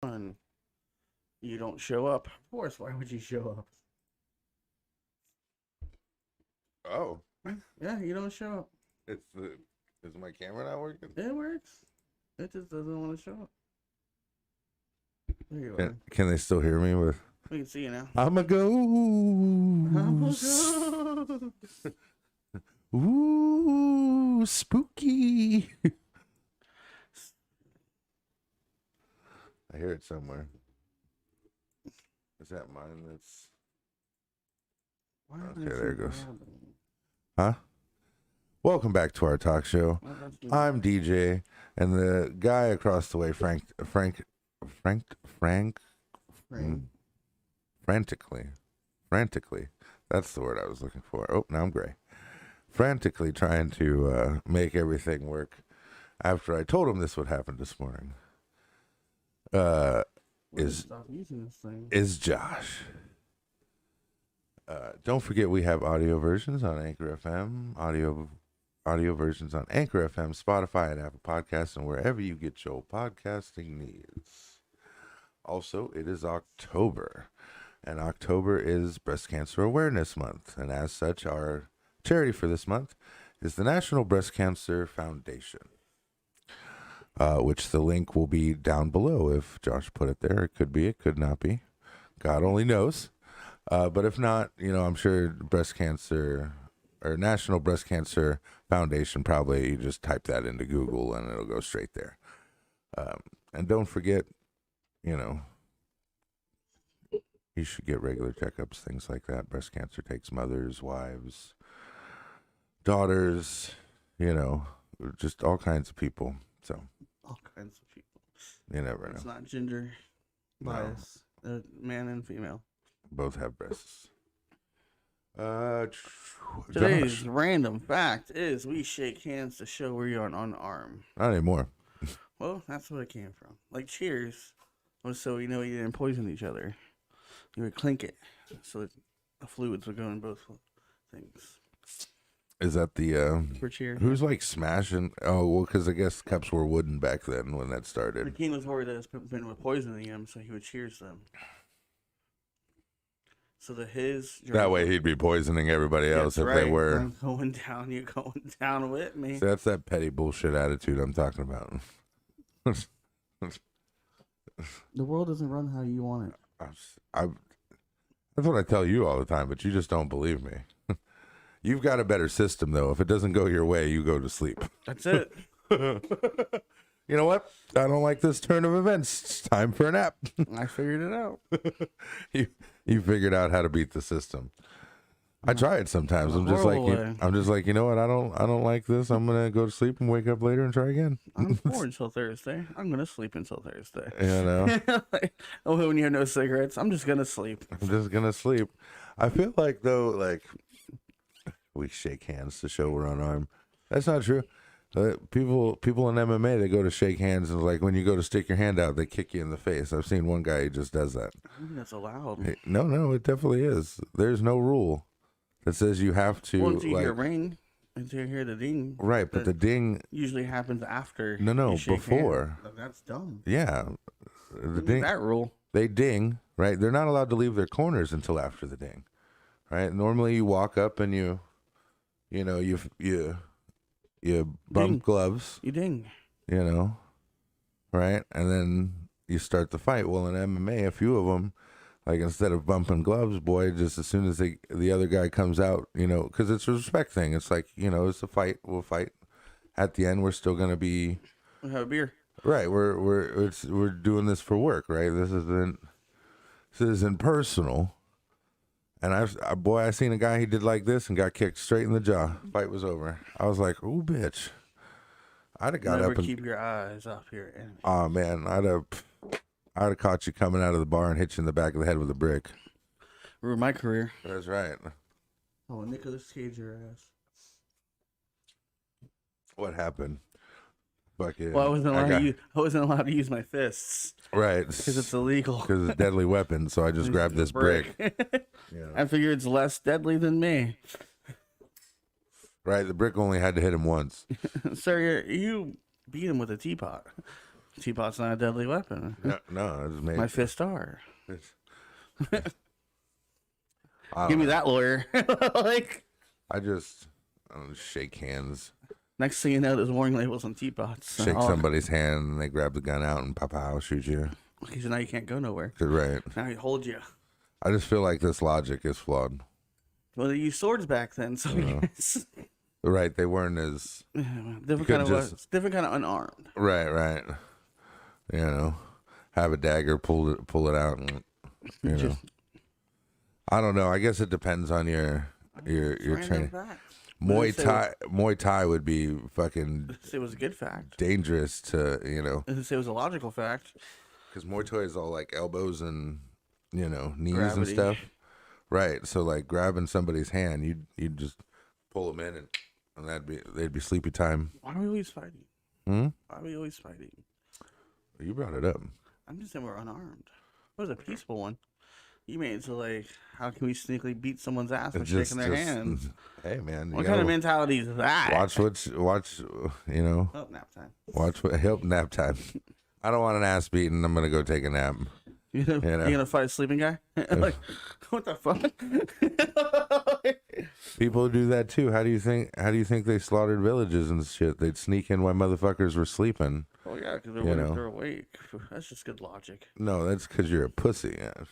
and you don't show up. Of course, why would you show up? Oh, Yeah, you don't show up. Is my camera not working? It works. It just doesn't want to show up. There you are. Can they still hear me with? We can see you now. I'm a ghost. Ooh, spooky. I hear it somewhere. Is that mine? That's okay. There it goes. Huh? Welcome back to our talk show. I'm DJ, and the guy across the way, frantically. That's the word I was looking for. Oh, now I'm gray. Frantically trying to make everything work after I told him this would happen this morning. Is Josh. Don't forget we have audio versions on Anchor FM, audio versions on Anchor FM, Spotify, and Apple Podcasts, and wherever you get your podcasting needs. Also, it is October, and October is Breast Cancer Awareness Month, and as such, our charity for this month is the National Breast Cancer Foundation, which the link will be down below. If Josh put it there, it could be, it could not be. God only knows. But if not, I'm sure breast cancer or National Breast Cancer Foundation, probably you just type that into Google and it'll go straight there. And don't forget, you should get regular checkups, things like that. Breast cancer takes mothers, wives, daughters, just all kinds of people. So all kinds of people. You never know. It's not gender bias. No. Man and female. Both have breasts. Today's random fact is we shake hands to show we're unarmed. Not anymore. Well, that's what it came from. Like cheers was so you didn't poison each other. You would clink it so that the fluids would go in both things. Is that the for cheers? Who's like smashing? Oh, well, because I guess cups were wooden back then when that started. The king was worried that his been with poisoning him, so he would cheers them. So that way he'd be poisoning everybody else if they were. I'm going down, you're going down with me. So that's that petty bullshit attitude I'm talking about. The world doesn't run how you want it. That's what I tell you all the time, but you just don't believe me. You've got a better system, though. If it doesn't go your way, you go to sleep. That's it. You know what? I don't like this turn of events. It's time for a nap. I figured it out. You figured out how to beat the system. I try it sometimes. I'm just like, you know what? I don't like this. I'm gonna go to sleep and wake up later and try again. I'm bored until Thursday. I'm gonna sleep until Thursday. When you have no cigarettes, I'm just gonna sleep. I'm just gonna sleep. I feel like though, we shake hands to show we're unarmed. That's not true. People in MMA, they go to shake hands, and when you go to stick your hand out, they kick you in the face. I've seen one guy who just does that. I think that's allowed. No, it definitely is. There's no rule that says you have to. Once you hear ring, until you hear the ding. Right, but the ding usually happens after. No, before. That's dumb. Yeah, the ding. That rule. They ding, right? They're not allowed to leave their corners until after the ding, right? Normally, you walk up and you bump ding. Gloves. You ding. Right? And then you start the fight. Well, in MMA, a few of them, instead of bumping gloves, boy, just as soon as the other guy comes out, because it's a respect thing. It's it's a fight. We'll fight. At the end, we're still going to be... We'll have a beer. Right. We're doing this for work, right? This isn't personal. And I seen a guy, he did like this and got kicked straight in the jaw. Fight was over. I was like, "Ooh, bitch!" I'd have got Never up and keep your eyes off your enemy. Oh man, I'd have caught you coming out of the bar and hit you in the back of the head with a brick. Ruined my career. That's right. Oh, Nicolas Cage your ass. What happened? Fucking. Well, I wasn't allowed to use my fists. Right. Because it's illegal. Because it's a deadly weapon, so I just grabbed this brick. Yeah. I figure it's less deadly than me. Right, the brick only had to hit him once. Sir, you beat him with a teapot. Teapot's not a deadly weapon. No, it's made. My fists are. I Give me don't know. that lawyer. Like, I don't shake hands, next thing you know, there's warning labels on teapots. shake somebody's hand, and they grab the gun out and pow, shoot you. Okay, so now you can't go nowhere. Right. Now he hold you. I just feel like this logic is flawed. Well, they used swords back then, so I guess. Right, they weren't as different kind of unarmed. right. You know, have a dagger, pull it out, and you know. I don't know. I guess it depends on your training. Muay Thai would be fucking. It was a good fact. Dangerous to It was a logical fact. Because Muay Thai is all like elbows and knees Gravity. and stuff. Right. So like grabbing somebody's hand, you'd just pull them in and they'd be sleepy time. Why are we always fighting? Hmm? Why are we always fighting? You brought it up. I'm just saying we're unarmed. It was a peaceful one. You made it to like, how can we sneakily beat someone's ass by shaking their hands? Hey man, What kind of mentality is that? Watch. Oh, nap time. Watch what help nap time. I don't want an ass beating. I'm gonna go take a nap. You gonna fight a sleeping guy? Like, what the fuck? People do that too. How do you think they slaughtered villages and shit? They'd sneak in while motherfuckers were sleeping. Oh yeah, because they're awake. That's just good logic. No, that's because you're a pussy. Yeah.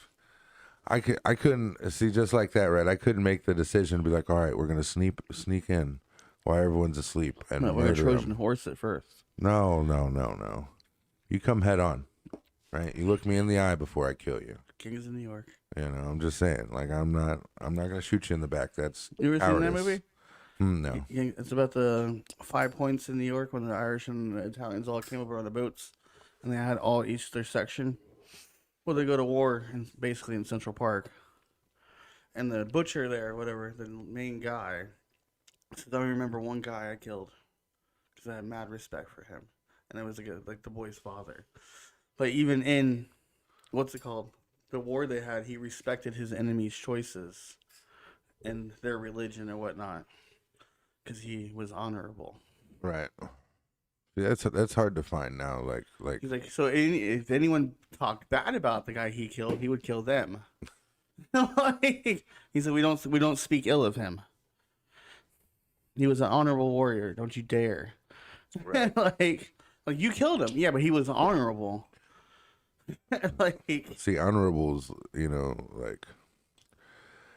I couldn't see just like that, right? I couldn't make the decision to be like, all right, we're gonna sneak in while everyone's asleep and No, we're murder gonna Trojan them. horse it first. No. You come head on, right? You look me in the eye before I kill you. Kings of New York. I'm just saying. Like I'm not gonna shoot you in the back. That's You ever seen that cowardice. movie? No. It's about the 5 points in New York when the Irish and the Italians all came over on the boats, and they had all each their section. Well, they go to war basically in Central Park, and the butcher there, whatever, the main guy, said, "I remember one guy I killed because I had mad respect for him, and it was like the boy's father." But even in what's it called, the war they had, he respected his enemy's choices and their religion and whatnot because he was honorable. Right. Yeah, that's hard to find now. Like He's like, so if anyone talked bad about the guy he killed, he would kill them. Like, he said, we don't speak ill of him. He was an honorable warrior. Don't you dare. Right. like you killed him. Yeah, but he was honorable. Like, see, honorables, like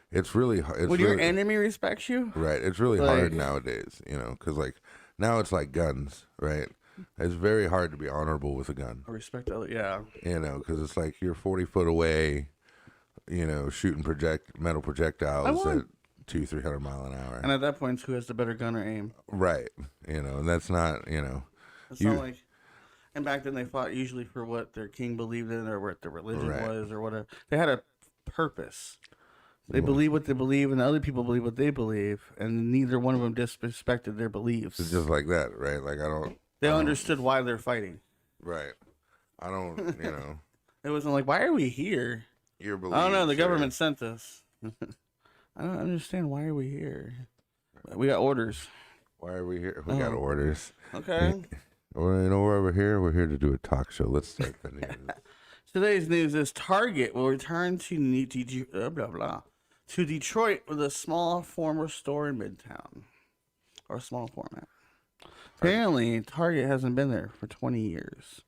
it's really hard. when your enemy respects you, right. It's really like, hard nowadays, because like now it's like guns, right? It's very hard to be honorable with a gun. respect other. Yeah, Because it's like you're 40 foot away, shooting metal projectiles at 200-300 mile an hour. and at that point, who has the better gun or aim? Right. And that's not, It's not like. And back then, they fought usually for what their king believed in, or what their religion was, or whatever. They had a purpose. They believe what they believe, and the other people believe what they believe, and neither one of them disrespected their beliefs. It's just like that, right? Like They understood why they're fighting. Right. I don't, It wasn't like, why are we here? your beliefs. I don't know. The government sent us. I don't understand. Why are we here? We got orders. Why are we here? We got orders. Okay. Well, why we're here? We're here to do a talk show. Let's start the news. Today's news is Target will return to Detroit with a small former store in Midtown, or a small format. Apparently, Target hasn't been there for 20 years.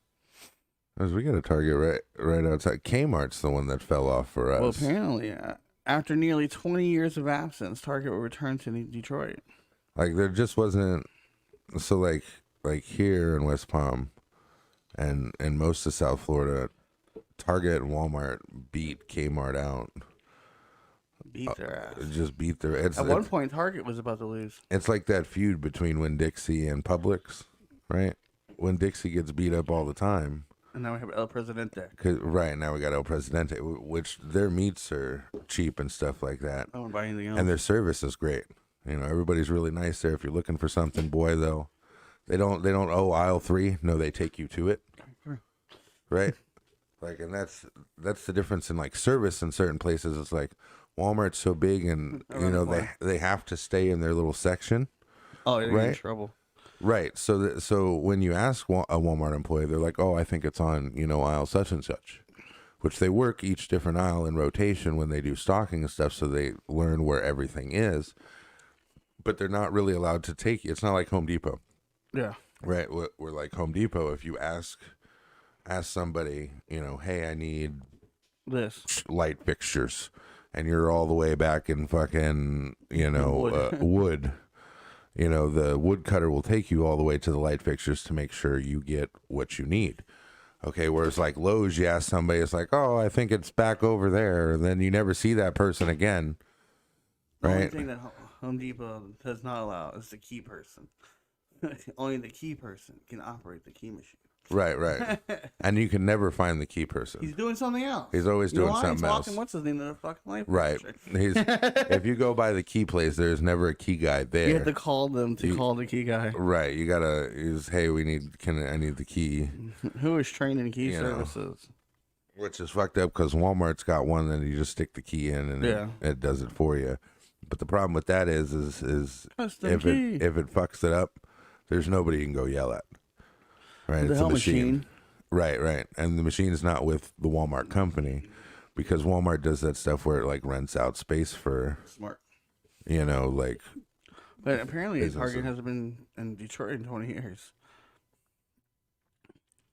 As we got a Target right outside. Kmart's the one that fell off for us. Well, apparently, after nearly 20 years of absence, Target will return to Detroit. Like there just wasn't. So like here in West Palm, and most of South Florida, Target and Walmart beat Kmart out. Beat their ass. Just beat their. At one point, Target was about to lose. It's like that feud between Winn-Dixie and Publix, right? Winn-Dixie gets beat up all the time. And now we have El Presidente. Right now we got El Presidente, which their meats are cheap and stuff like that, I don't buy anything else. and their service is great. Everybody's really nice there. If you're looking for something, boy, though, they don't owe aisle 3. No, they take you to it, right? Like, and that's the difference in like service in certain places. It's like Walmart's so big, and they have to stay in their little section. Oh, you're right? in trouble. Right. So when you ask a Walmart employee, they're like, "Oh, I think it's on, aisle such and such," which they work each different aisle in rotation when they do stocking and stuff, so they learn where everything is. But they're not really allowed to take. It's not like Home Depot, Yeah. right? We're like Home Depot. If you ask somebody, hey, I need This. light fixtures, and you're all the way back in fucking, Wood. wood. The woodcutter will take you all the way to the light fixtures to make sure you get what you need. Okay, whereas like Lowe's, you ask somebody, it's like, oh, I think it's back over there. And then you never see that person again. The only Right? thing that Home Depot does not allow is the key person. Only the key person can operate the key machine. Right. And you can never find the key person. He's doing something else. He's always You know doing why? something He's else. walking, what's his name? The fucking life. Right. If you go by the key place, there's never a key guy there. You have to call them to call the key guy. Right. You gotta use, hey, I need the key. Who is trained in key You know. services? Which is fucked up because Walmart's got one that you just stick the key in and it does it for you. But the problem with that is Custom if key. it fucks it up, there's nobody you can go yell at. Right, The it's a hell machine. Right, and the machine's not with the Walmart company because Walmart does that stuff where it like rents out space for Smart. like. But apparently businesses. Target hasn't been in Detroit in 20 years.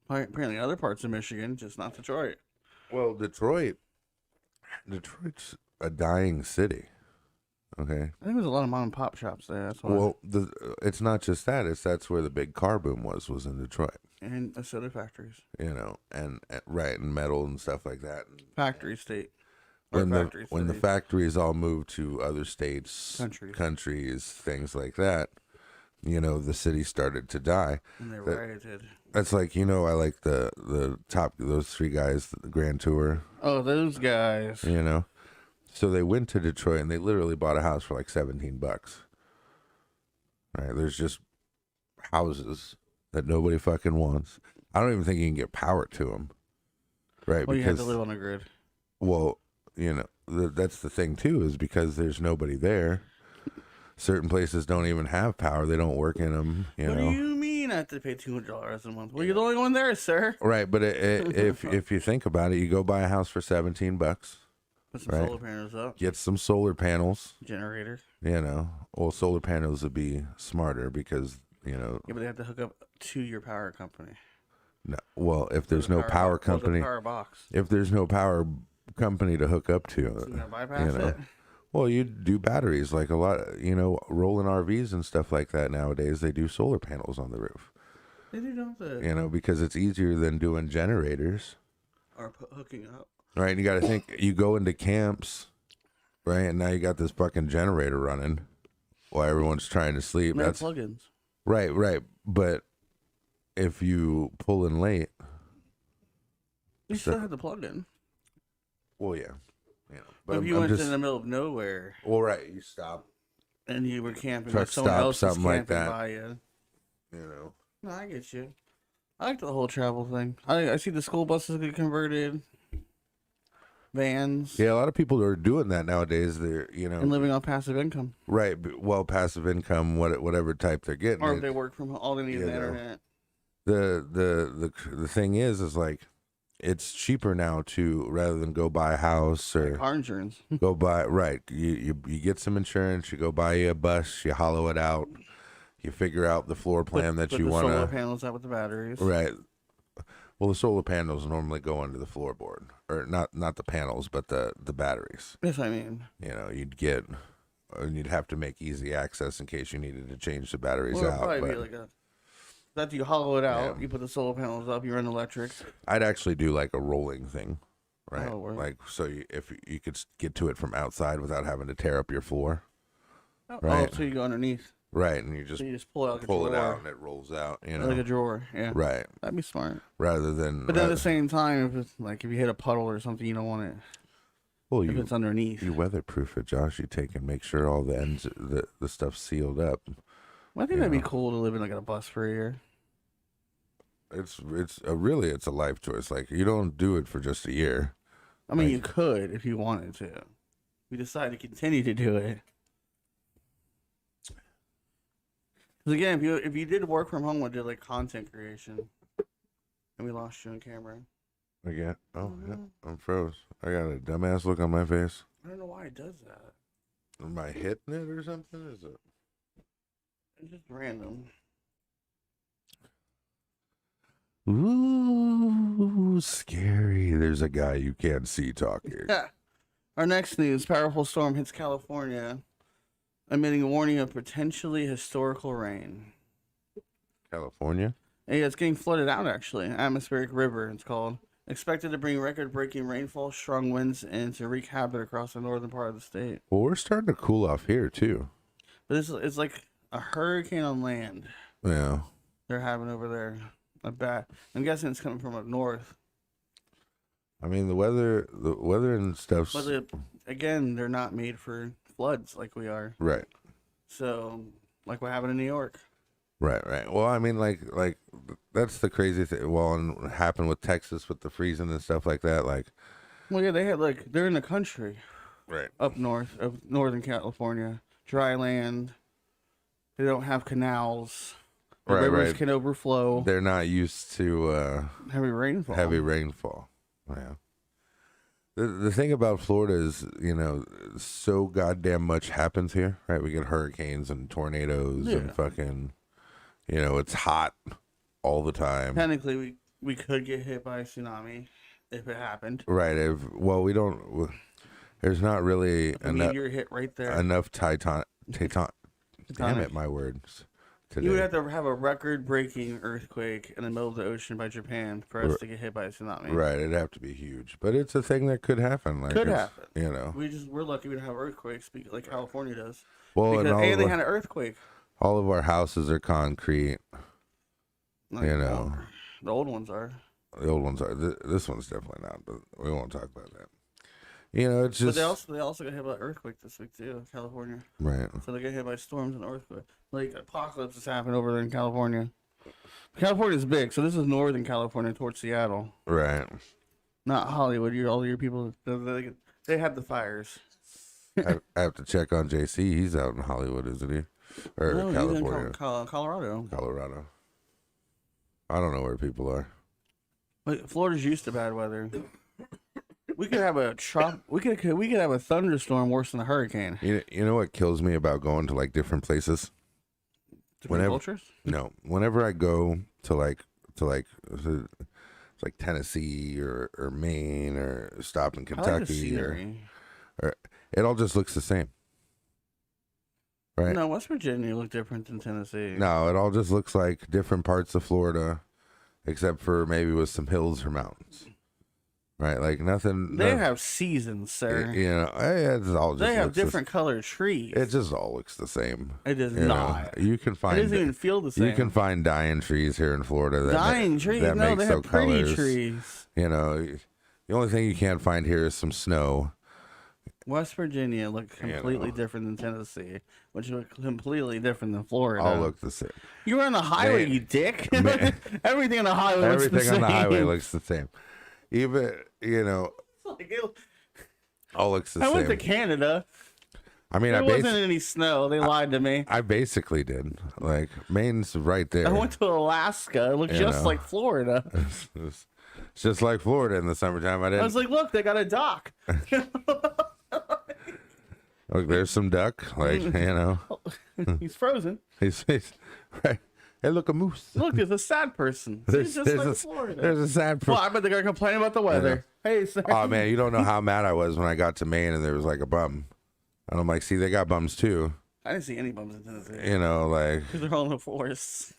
Apparently other parts of Michigan, just not Detroit. Well, Detroit's a dying city. Okay. I think there's a lot of mom and pop shops there. That's why. Well, it's not just that. That's where the big car boom was in Detroit. And soda factories. And right, and metal and stuff like that. Factory state. When factory the cities. factories all moved to other states, Countries. things like that, the city started to die. And they rioted. That's like, I like the top, those three guys, the Grand Tour, Oh, those guys. So they went to Detroit and they literally bought a house for like $17. Right? There's just houses that nobody fucking wants. I don't even think you can get power to them. Right? Well, you have to live on a grid. Well, that's the thing too, is because there's nobody there. Certain places don't even have power. They don't work in them. What do you mean I have to pay $200 a month? Well, you're the only one there, sir. Right, but if you think about it, you go buy a house for $17. Put some solar panels up. Get some solar panels. Generator. Well, solar panels would be smarter because Yeah, but they have to hook up to your power company. No, well, if there's no power company, Power box. if there's no power company to hook up to, So you bypass it. well, you do batteries like a lot. Rolling RVs and stuff like that nowadays. They do solar panels on the roof. They do, don't they? Because it's easier than doing generators. Or hooking up. Right, and you got to think. You go into camps, right, and now you got this fucking generator running while everyone's trying to sleep. No That's plugins. right. But if you pull in late, You still have the plug-in. well, yeah. But if you went in the middle of nowhere Well, right, you stop. and you were camping, Truck but someone stop, else was something like camping that. by you. You No, I get you. I like the whole travel thing. I see the school buses get converted, vans, Yeah, a lot of people are doing that nowadays. They're and living on passive income. right, well, passive income, whatever type they're getting. Or if they work from home, all they need is the You know. internet. The thing is like it's cheaper now to rather than go buy a house or Car insurance. go buy right. You get some insurance. You go buy you a bus. You hollow it out. You figure out the floor plan that Put you the want solar to. panels out with the batteries. Right. Well, the solar panels normally go under the floorboard, or not the panels, but the batteries. Yes, I mean. You'd have to make easy access in case you needed to change the batteries Well, it'll out. probably But be like after you hollow it out, Yeah. you put the solar panels up, you run electric. I'd actually do like a rolling thing, right? Oh, word. Like so, if you could get to it from outside without having to tear up your floor, Oh, Right. so you go underneath. right? And you just So you just pull it out like pull a it drawer. out and it rolls out, Like a drawer, yeah. right? That'd be smart. Rather than, But then at the same time, if it's like if you hit a puddle or something, you don't want it well, if you it's underneath. weatherproof it, Josh. You take and make sure all the ends, the stuff's sealed up. Well, I think that'd be cool to live in like a bus for a year. It's really it's a life choice. Like you don't do it for just a year. I mean, Like- you could if you wanted to. We decide to continue to do it. Because again, if you did work from home, would do like content creation, and we lost you on camera. Again? Oh, yeah. I'm froze. I got a dumbass look on my face. I don't know why it does that. Am I hitting it or something? Is it? It's just random. Ooh, scary. There's a guy you can't see talking. Our next news: powerful storm hits California, emitting a warning of potentially historical rain. California? Yeah, it's getting flooded out, actually. Atmospheric river, it's called. Expected to bring record-breaking rainfall, strong winds, and to wreak havoc across the northern part of the state. Well, we're starting to cool off here, too. But it's like a hurricane on land. Yeah. They're having over there. I'm guessing it's coming from up north. I mean, the weather and stuff. But again, they're not made for floods like we are. Right. So, like what happened in New York. Right. Well, I mean, like that's the crazy thing. Well, and what happened with Texas with the freezing and stuff like that. Like, well, yeah, they're in the country. right. Up north of Northern California. Dry land. They don't have canals. The rivers can overflow. They're not used to heavy rainfall. Yeah. The thing about Florida is, so goddamn much happens here, right? We get hurricanes and tornadoes and fucking, it's hot all the time. Technically, we could get hit by a tsunami if it happened. Right. We don't. There's not really enough. You're hit right there. Enough Damn it, my words. Today. You would have to have a record-breaking earthquake in the middle of the ocean by Japan for us to get hit by a tsunami. Right, it'd have to be huge, but it's a thing that could happen. Like, could happen. We're lucky we don't have earthquakes like California does. Well, because they had an earthquake. All of our houses are concrete. The old ones are. The old ones are. This one's definitely not, but we won't talk about that. It's just. But they also got hit by an earthquake this week too, California. Right. So they get hit by storms and earthquakes. Like apocalypse is happening over there in California. California's big, so this is Northern California towards Seattle. Right. Not Hollywood. All your people, they have the fires. I have to check on JC. He's out in Hollywood, isn't he? Or no, California. He's in Colorado. Colorado. I don't know where people are. But Florida's used to bad weather. We could have we could have a thunderstorm worse than a hurricane. You know what kills me about going to like different places? Different cultures? No. Whenever I go to Tennessee or Maine or stop in Kentucky or it all just looks the same. Right? No, West Virginia look different than Tennessee. No, it all just looks like different parts of Florida, except for maybe with some hills or mountains. Right, like nothing. They have seasons, sir. It's all just. They have different colored trees. It just all looks the same. It does not. You can find. It doesn't even feel the same. You can find dying trees here in Florida. Dying trees? That No, make they so have pretty colors. trees. The only thing you can't find here is some snow. West Virginia look completely different than Tennessee, which look completely different than Florida. All look the same. You're on the highway, you dick. Everything on the highway looks the same. Everything on the highway looks the same. Even all looks the same. I went to Canada. I mean, there wasn't any snow. They lied to me. I basically did. Like, Maine's right there. I went to Alaska. It looked just like Florida. It's just like Florida in the summertime. I was like, look, they got a dock. Look, there's some duck. Like, He's frozen. He's right. Hey, look, a moose. Look, there's a sad person. He's just like Florida. There's a sad person. Well, I bet they're going to complain about the weather. Hey, sir. Oh, man, you don't know how mad I was when I got to Maine and there was like a bum. And I'm like, see, they got bums too. I didn't see any bums in Tennessee. Like. They're all in the forests.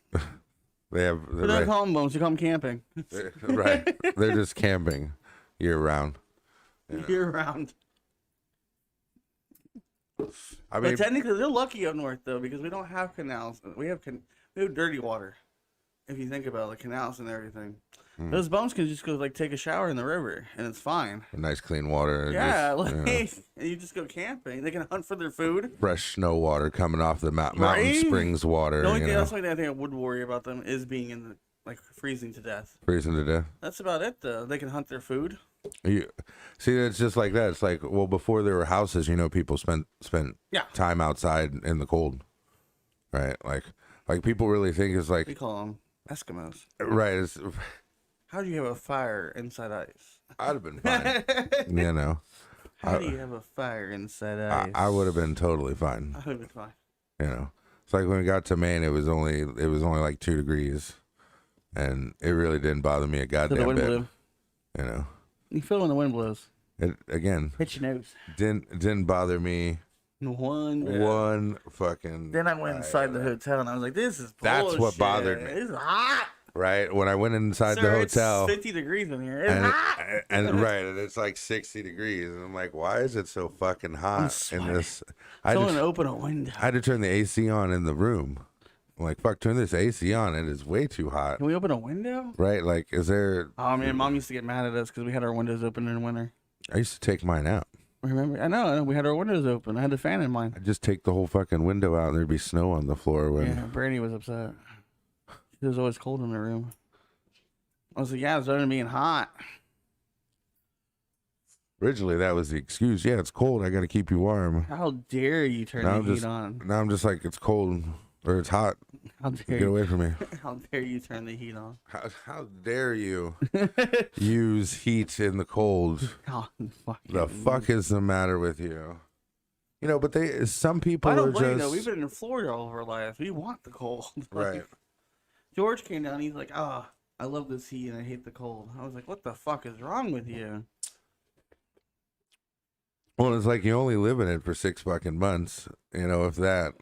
They have. They don't call them bums. You call them camping. Right. They're just camping year round. Year round. I mean, but technically, they're lucky up north, though, because we don't have canals. We have dirty water. If you think about it, canals and everything. Those bums can just go, take a shower in the river, and it's fine. Nice, clean water. Yeah, and you just go camping. They can hunt for their food. Fresh snow water coming off the mountain springs water. The only thing else like that I think I would worry about them is being in the, freezing to death. Freezing to death? That's about it, though. They can hunt their food. See, it's just like that. It's like, well, before there were houses, people spent time outside in the cold, right? Like Like people really think it's like We call them Eskimos. right. How do you have a fire inside ice? I'd have been fine. You know, How do you have a fire inside ice? I would have been totally fine. I would have been fine. You know, it's like when we got to Maine, it was only like 2 degrees, and it really didn't bother me a So goddamn the wind bit. blew. You know, You feel when the wind blows. it again Hit your nose. didn't bother me One. one fucking. Then I went inside the hotel and I was like, "This is bullshit. That's what bothered me. This is hot. Right when I went inside Sir, the hotel, it's 50 degrees in here. It's and hot." right, and it's like 60 degrees, and I'm like, why is it so fucking hot in sweating. this? I Someone just open a window. I had to turn the AC on in the room. I'm like, fuck, turn this AC on. It is way too hot. Can we open a window? Right? Like, is there? Oh man, Mom used to get mad at us because we had our windows open in the winter. I used to take mine out. Remember? I know. We had our windows open. I had the fan in mine. I'd just take the whole fucking window out, and there'd be snow on the floor. When Yeah, Brandy was upset. It was always cold in the room. I was like, "Yeah, it's starting being hot." originally that was the excuse. Yeah, it's cold. I got to keep you warm. How dare you turn Now the I'm heat just on? now I'm just like it's cold or it's hot. How dare Get you? away from me. How dare you turn the heat on? How dare you use heat in the cold? Oh, fucking. The fuck is the matter with you? You know, but some people I are don't blame you. just Though. We've been in Florida all of our life. We want the cold. right. George came down. He's like, "Ah, I love this heat and I hate the cold." I was like, "What the fuck is wrong with you?" Well, it's like you only live in it for 6 fucking months. You know, if that,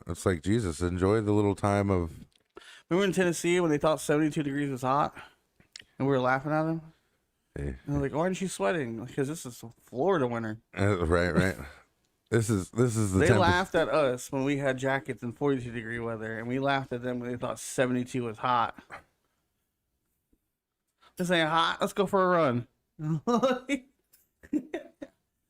it's like Jesus. Enjoy the little time of. Remember in Tennessee when they thought 72 degrees was hot, and we were laughing at them? Hey. And they're like, "Why aren't you sweating?" Because this is Florida winter. Right. This is the. They laughed at us when we had jackets in 42-degree weather, and we laughed at them when they thought 72 was hot. This ain't hot. Let's go for a run.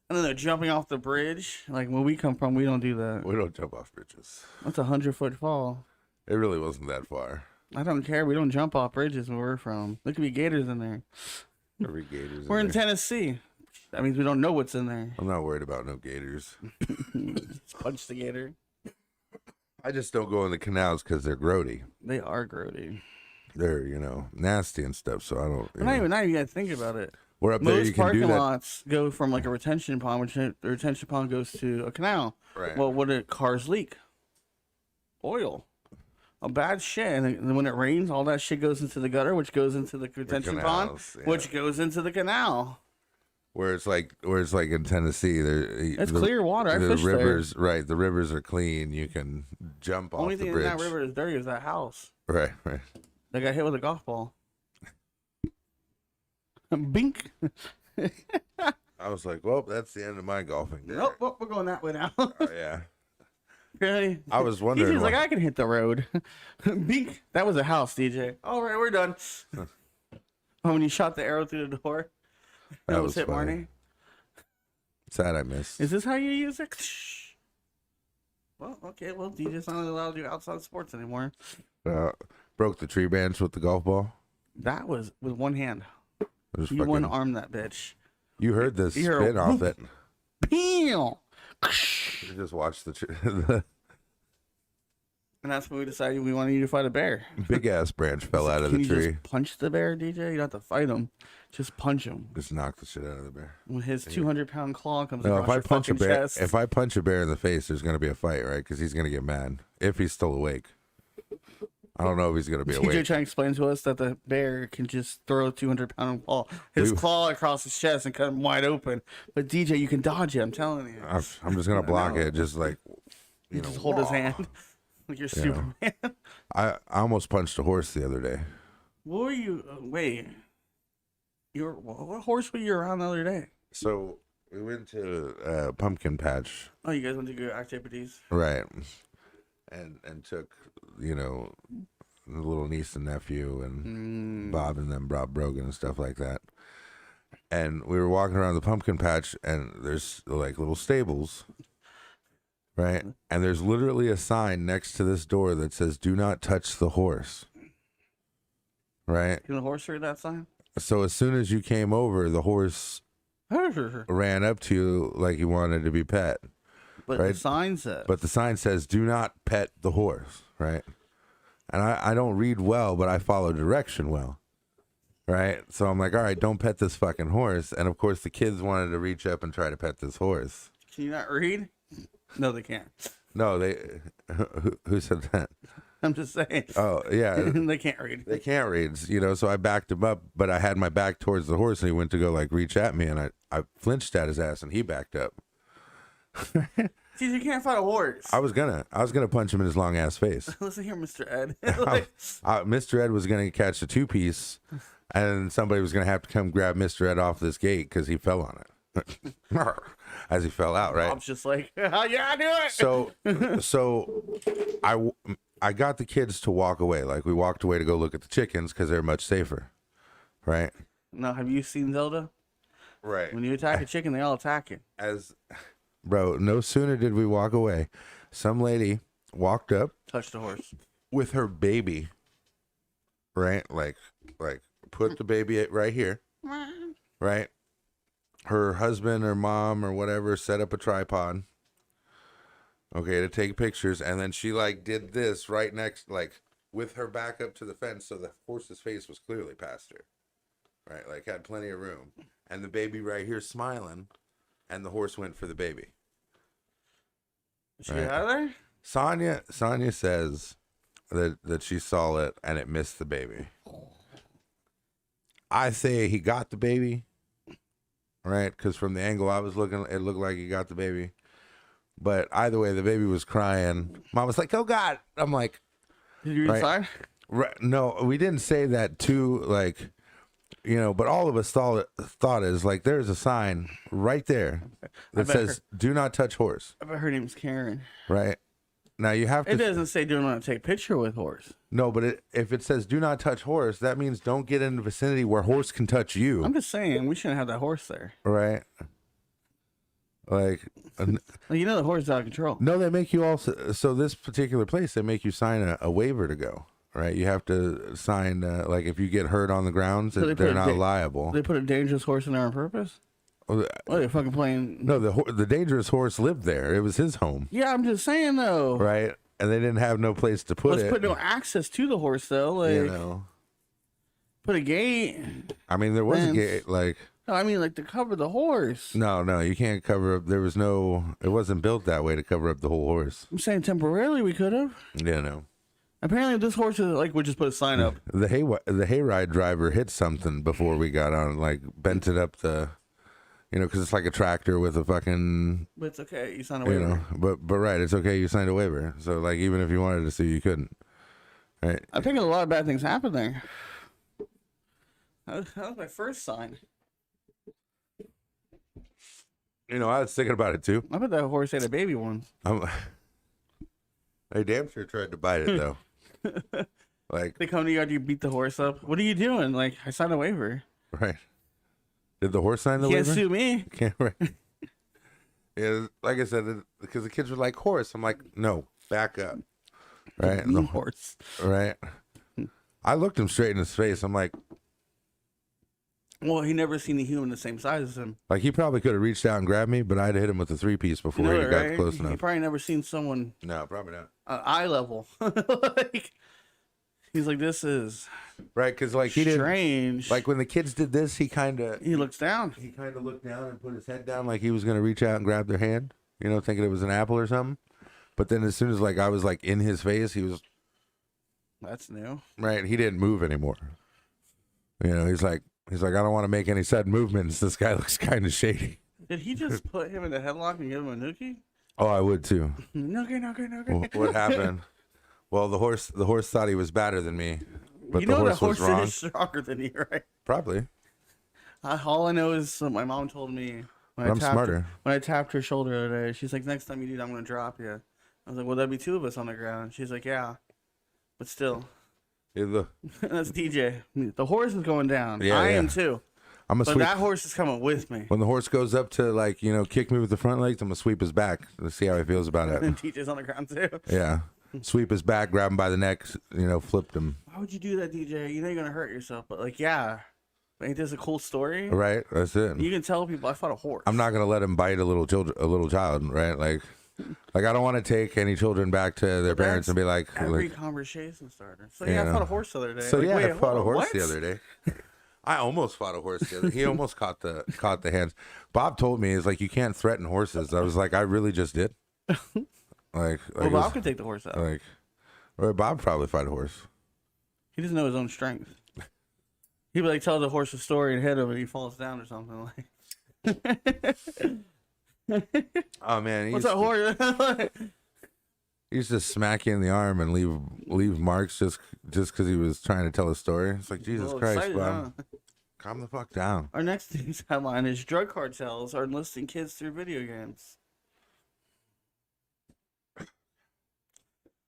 And then they're jumping off the bridge. Like where we come from, we don't do that. We don't jump off bridges. That's a 100-foot fall. It really wasn't that far. I don't care. We don't jump off bridges where we're from. There could be gators in there. Every gators. We're in there. Tennessee. That means we don't know what's in there. I'm not worried about no gators. Just punch the gator. I just don't go in the canals because they're grody. They are grody. They're nasty and stuff. So I don't. But not even that. You got to think about it. We're up there. Most You can do parking that. lots go from like a retention pond, which the retention pond goes to a canal. Right. Well, what do cars leak? Oil. A bad shit. And then when it rains, all that shit goes into the gutter, which goes into the retention pond, canals, yeah. which goes into the canal. Where it's like in Tennessee, It's clear water. I the fished there. rivers, right? The rivers are clean. You can jump Only off the thing in bridge. that river is dirty is that house. Right. That got hit with a golf ball. Bink. I was like, well, that's the end of my golfing. Day. Nope, we're going that way now. Oh, yeah. Really? I was wondering. DJ's like, why- I can hit the road. Bink. That was a house, DJ. All right, we're done. When you shot the arrow through the door, that was hit, funny. Marnie. Sad I missed. Is this how you use it? Well, okay. Well, DJ's not allowed to do outside sports anymore. Broke the tree branch with the golf ball. That was with one hand. It was You fucking- one arm that bitch. You heard the You heard a spin off it. Pew! You just watched the And that's when we decided we wanted you to fight a bear. big ass branch fell out of Can the you tree. just punch the bear, DJ? You don't have to fight him. Just punch him. Just knocked the shit out of the bear. When his 200-pound claw comes No, across if I your punch a fucking bear, chest. if I punch a bear in the face, there's gonna be a fight, right? Because he's gonna get mad if he's still awake. I don't know if he's gonna be DJ awake. trying to explain to us that the bear can just throw a 200-pound claw, his claw across his chest and cut him wide open. But DJ, you can dodge it. I'm telling you. I'm just gonna block know. it, just like You just hold his hand like you're Superman. I almost punched a horse the other day. What were you? Wait, what horse were you around the other day? So we went to pumpkin patch, Oh, you guys went to go activities. right? And took the little niece and nephew and Bob and them Bob Brogan and stuff like that. And we were walking around the pumpkin patch, and there's like little stables, right? And there's literally a sign next to this door that says "Do not touch the horse." Right? Can the horse read that sign? So as soon as you came over, the horse But ran up to you like he wanted to be pet. the Right. sign says. But the sign says "Do not pet the horse." Right? and I don't read well, but I follow direction well. Right? So I'm like, all right, don't pet this fucking horse. And of course, the kids wanted to reach up and try to pet this horse. Can you not read? No, they can't. No, they. Who said that? I'm just saying. Oh, yeah. They can't read. They can't read, so I backed him up, but I had my back towards the horse, and he went to go, like, reach at me, and I flinched at his ass, and he backed up. See, you can't fight a horse. I was gonna punch him in his long ass face. Listen here, Mr. Ed. Mr. Ed was gonna catch a 2-piece, and somebody was gonna have to come grab Mr. Ed off this gate because he fell on it as he fell out. Right? Mom's just like, oh, yeah, I do it. So I got the kids to walk away. Like, we walked away to go look at the chickens because they're much safer, right? Now, have you seen Zelda? Right. When you attack a chicken, they all attack you. Bro, no sooner did we walk away, some lady walked up, touched the horse with her baby, right? Like put the baby right here, right? Her husband or mom or whatever set up a tripod, okay, to take pictures, and then she like did this right next, like with her back up to the fence, so the horse's face was clearly past her, right? Like had plenty of room, and the baby right here smiling. And the horse went for the baby. Did she get out of there? Sonia says that she saw it and it missed the baby. I say he got the baby, right? Because from the angle I was looking, it looked like he got the baby. But either way, the baby was crying. Mom was like, "Oh God!" I'm like, "Did you read inside?" Right? No, we didn't say that too. Like. But all of us thought is like there's a sign right there that says "Do not touch horse." I bet her name's Karen. Right now, you have to. It doesn't say "Do not take picture with horse." No, but if it says "Do not touch horse," that means don't get in the vicinity where horse can touch you. I'm just saying we shouldn't have that horse there. Right. Like, the horse is out of control. No, they make you also. So this particular place, they make you sign a waiver to go. Right, you have to sign like if you get hurt on the grounds, so they're not liable. They put a dangerous horse in there on purpose. What are they fucking playing? No, the dangerous horse lived there. It was his home. Yeah, I'm just saying though. Right, and they didn't have no place to put it. Let's put no access to the horse though. Like, put a gate. I mean, there was a gate. Like, no, I mean like to cover the horse. No, you can't cover up. There was no. It wasn't built that way to cover up the whole horse. I'm saying temporarily we could have. Yeah, no. Apparently, this horse is like we just put a sign up. The hayride driver hit something before we got on, like bent it up because it's like a tractor with a fucking. But it's okay. You signed a waiver. But right, it's okay. You signed a waiver. So like, even if you wanted to sue, you couldn't. Right. I think a lot of bad things happened there. That was my first sign. I was thinking about it too. I bet that horse had a baby once. I damn sure tried to bite it though. Like, they come to you after you beat the horse up. What are you doing? Like, I signed a waiver. Right. Did the horse sign the waiver? Can't sue me. Can't. Right. Yeah, like I said, because the kids were like, horse. I'm like, no, back up. Right. The horse. Right. I looked him straight in his face. I'm like, well, he never seen a human the same size as him. Like, he probably could have reached out and grabbed me, but I'd hit him with a 3-piece before he got close enough. He probably never seen someone. No, probably not. Eye level. Like, he's like, this is right, because like he strange. Like when the kids did this, he looks down. He kind of looked down and put his head down, like he was gonna reach out and grab their hand, thinking it was an apple or something. But then as soon as like I was like in his face, he was. That's new. Right, he didn't move anymore. He's like, I don't want to make any sudden movements. This guy looks kind of shady. Did he just put him in the headlock and give him a nookie? Oh, I would too. Nookie. What happened? Well, the horse thought he was better than me, but the horse was wrong. Is stronger than you, right? Probably. All I know is my mom told me when I'm smarter. When I tapped her shoulder the other day, she's like, "Next time you do that, I'm gonna drop you." I was like, "Well, that'd be 2 of us on the ground." She's like, "Yeah, but still." Yeah, that's DJ. The horse is going down. Yeah, I am too. But that horse is coming with me. When the horse goes up to like kick me with the front legs, I'm gonna sweep his back to see how he feels about it. And DJ's on the ground too. Yeah, sweep his back, grab him by the neck, flipped him. Why would you do that, DJ? You know you're gonna hurt yourself. But like, yeah, ain't this a cool story? Right, that's it. You can tell people I fought a horse. I'm not gonna let him bite a little child, right? Like, Like, I don't want to take any children back to their But parents and be like, every conversation starter. So yeah, you I know. fought a horse the other day. So Like, yeah, wait, I fought a hold on, horse what? the other day. I almost fought a horse the other. He almost caught the hands. Bob told me, "Is like you can't threaten horses." I was like, I really just did. Like Well, Bob could take the horse out. like, or Bob probably fight a horse. He doesn't know his own strength. He would like tell the horse a story and hit him, and he falls down or something. Like, Oh man, he what's used that horse? he used to smack you in the arm and leave marks just because he was trying to tell a story. It's like, Jesus Well, Christ, excited, Bob, huh? calm the fuck down. Our next news headline is drug cartels are enlisting kids through video games.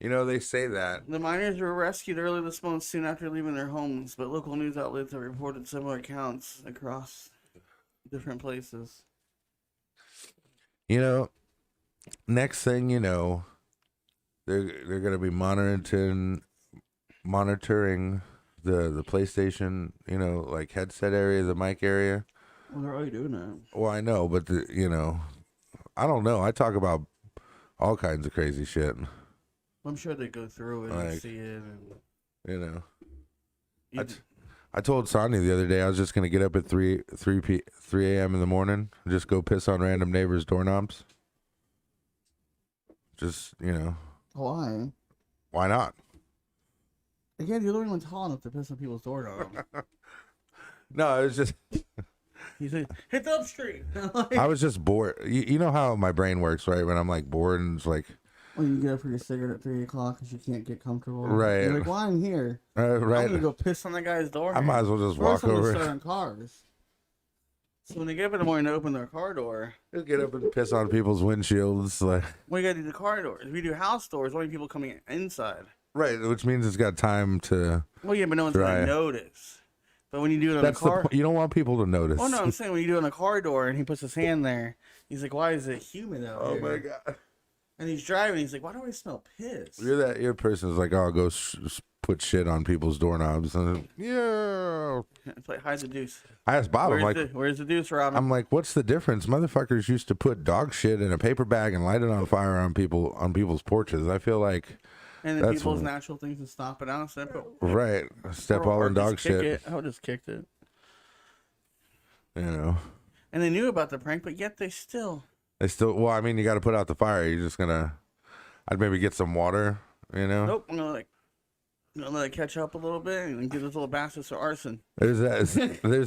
You know, they say that. The minors were rescued early this month soon after leaving their homes, but local news outlets have reported similar accounts across different places. You know, next thing you know, they're gonna be monitoring the PlayStation, you know, like headset area, the mic area. Well, they're already doing that. Well, I know, but you know, I don't know. I talk about all kinds of crazy shit. I'm sure they go through it and Like, see it. And You know, you- I told Sonia the other day I was just gonna get up at 3 a.m. in the morning and just go piss on random neighbors' doorknobs. Just, you know, why? why not? Again, you're the only one tall enough to piss on people's doorknobs. No, it was just He said, "Hit the up street." I was just bored. You know how my brain works, right? When I'm like bored and it's like, When you get up for your cigarette at 3 o'clock because you can't get comfortable. Right. You're like, well, I'm here. right. I'm gonna go piss on that guy's door. I might as well just First, walk I'm gonna over. start on cars. So when they get up in the morning to open their car door, Just get up and piss on people's windshields, like we gotta do the car doors. We do house doors. Only people coming inside. right, which means it's got time to. Well, yeah, but no one's Dry. gonna notice. But when you do it on That's a car, the point. You don't want people to notice. oh no, I'm saying when you do it on a car door and he puts his hand there, he's like, "Why is it humid out Oh here?" my god! And he's driving. He's like, "Why do I smell piss?" Your person is like, oh, I'll go put shit on people's doorknobs. And yeah, It's like hide the deuce. I asked Bob. Where's the deuce, Robin? I'm like, what's the difference? Motherfuckers used to put dog shit in a paper bag and light it on fire on people's porches. I feel like and then that's people's natural things to stop it out. right. Step all in dog shit. I would just kicked it. You know. And they knew about the prank, but yet they still. Well, I mean, you got to put out the fire. You're just gonna. I'd maybe get some water. You know. Nope. I'm gonna let it catch up a little bit and give those little bastards some arson. There's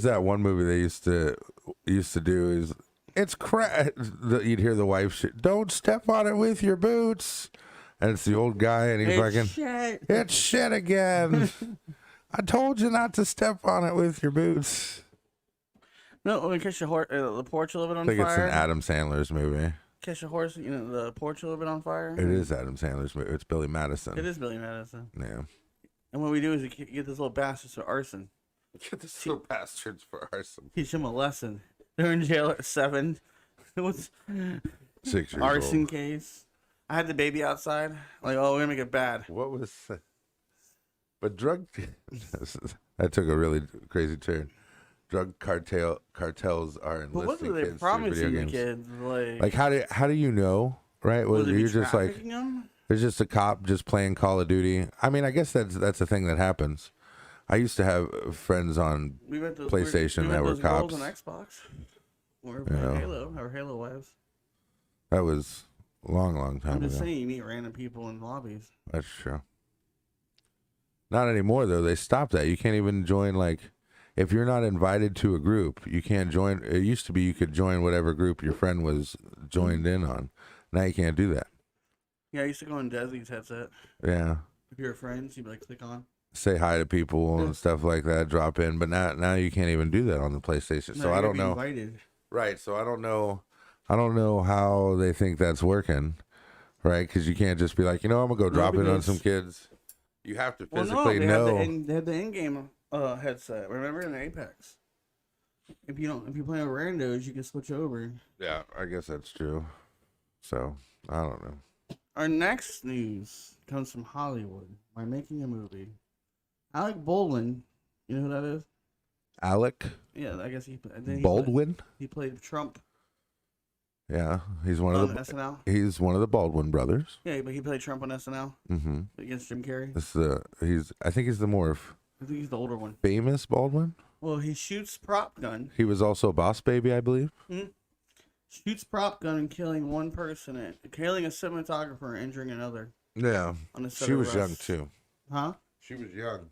that one movie they used to do is it's crap. You'd hear the wife shit. Don't step on it with your boots. And it's the old guy, and he's fucking. Shit. It's shit again. I told you not to step on it with your boots. No, when you catch the porch a little bit I on think it's an fire. Adam Sandler's movie. Catch the horse, the porch a little bit on fire. It is Adam Sandler's movie. It's Billy Madison. It is Billy Madison. Yeah. And what we do is we get this little bastards for arson. Get the little bastards for arson. Teach them a lesson. They're in jail at 7. What's 6 years arson old. case? I had the baby outside. Like, oh, we're gonna make it bad. What was? But drug. That took a really crazy turn. Drug cartels are enlisting But what are they kids through promising video the games. kids? Like how do you know? Right? Will Well, they be you're just like trafficking them? there's just a cop just playing Call of Duty. I mean, I guess that's a thing that happens. I used to have friends on PlayStation that were cops. On Xbox. Or You know. Halo. Or Halo wives. That was a long time I'm just ago. saying you meet random people in lobbies. That's true. Not anymore though. They stopped that. You can't even join if you're not invited to a group, you can't join. It used to be you could join whatever group your friend was joined in on. Now you can't do that. Yeah, I used to go on Desi's headset. Yeah. If you're friends, you'd be like, click on. Say hi to people and stuff like that, drop in. But now you can't even do that on the PlayStation. So No, I you gotta don't be know. Invited. Right. So I don't know how they think that's working. Right. Because you can't just be like, I'm going to go drop in on because- some kids. You have to Well, physically no, know. they had the in-game headset. Remember in Apex? If you play with randos, you can switch over. Yeah, I guess that's true. So I don't know. Our next news comes from Hollywood by making a movie. Alec Baldwin, you know who that is? Alec Yeah, I guess he Baldwin. He played Trump Yeah, he's one of on the SNL. he's one of the Baldwin brothers. Yeah, but he played Trump on SNL Mm-hmm. against Jim Carrey. I think he's the more I think he's the older one. famous Baldwin. Well, he shoots prop gun. He was also Boss Baby, I believe. Shoots prop gun and killing one person, killing a cinematographer and injuring another. Yeah, On a set she of was young arrests. too. Huh? She was young,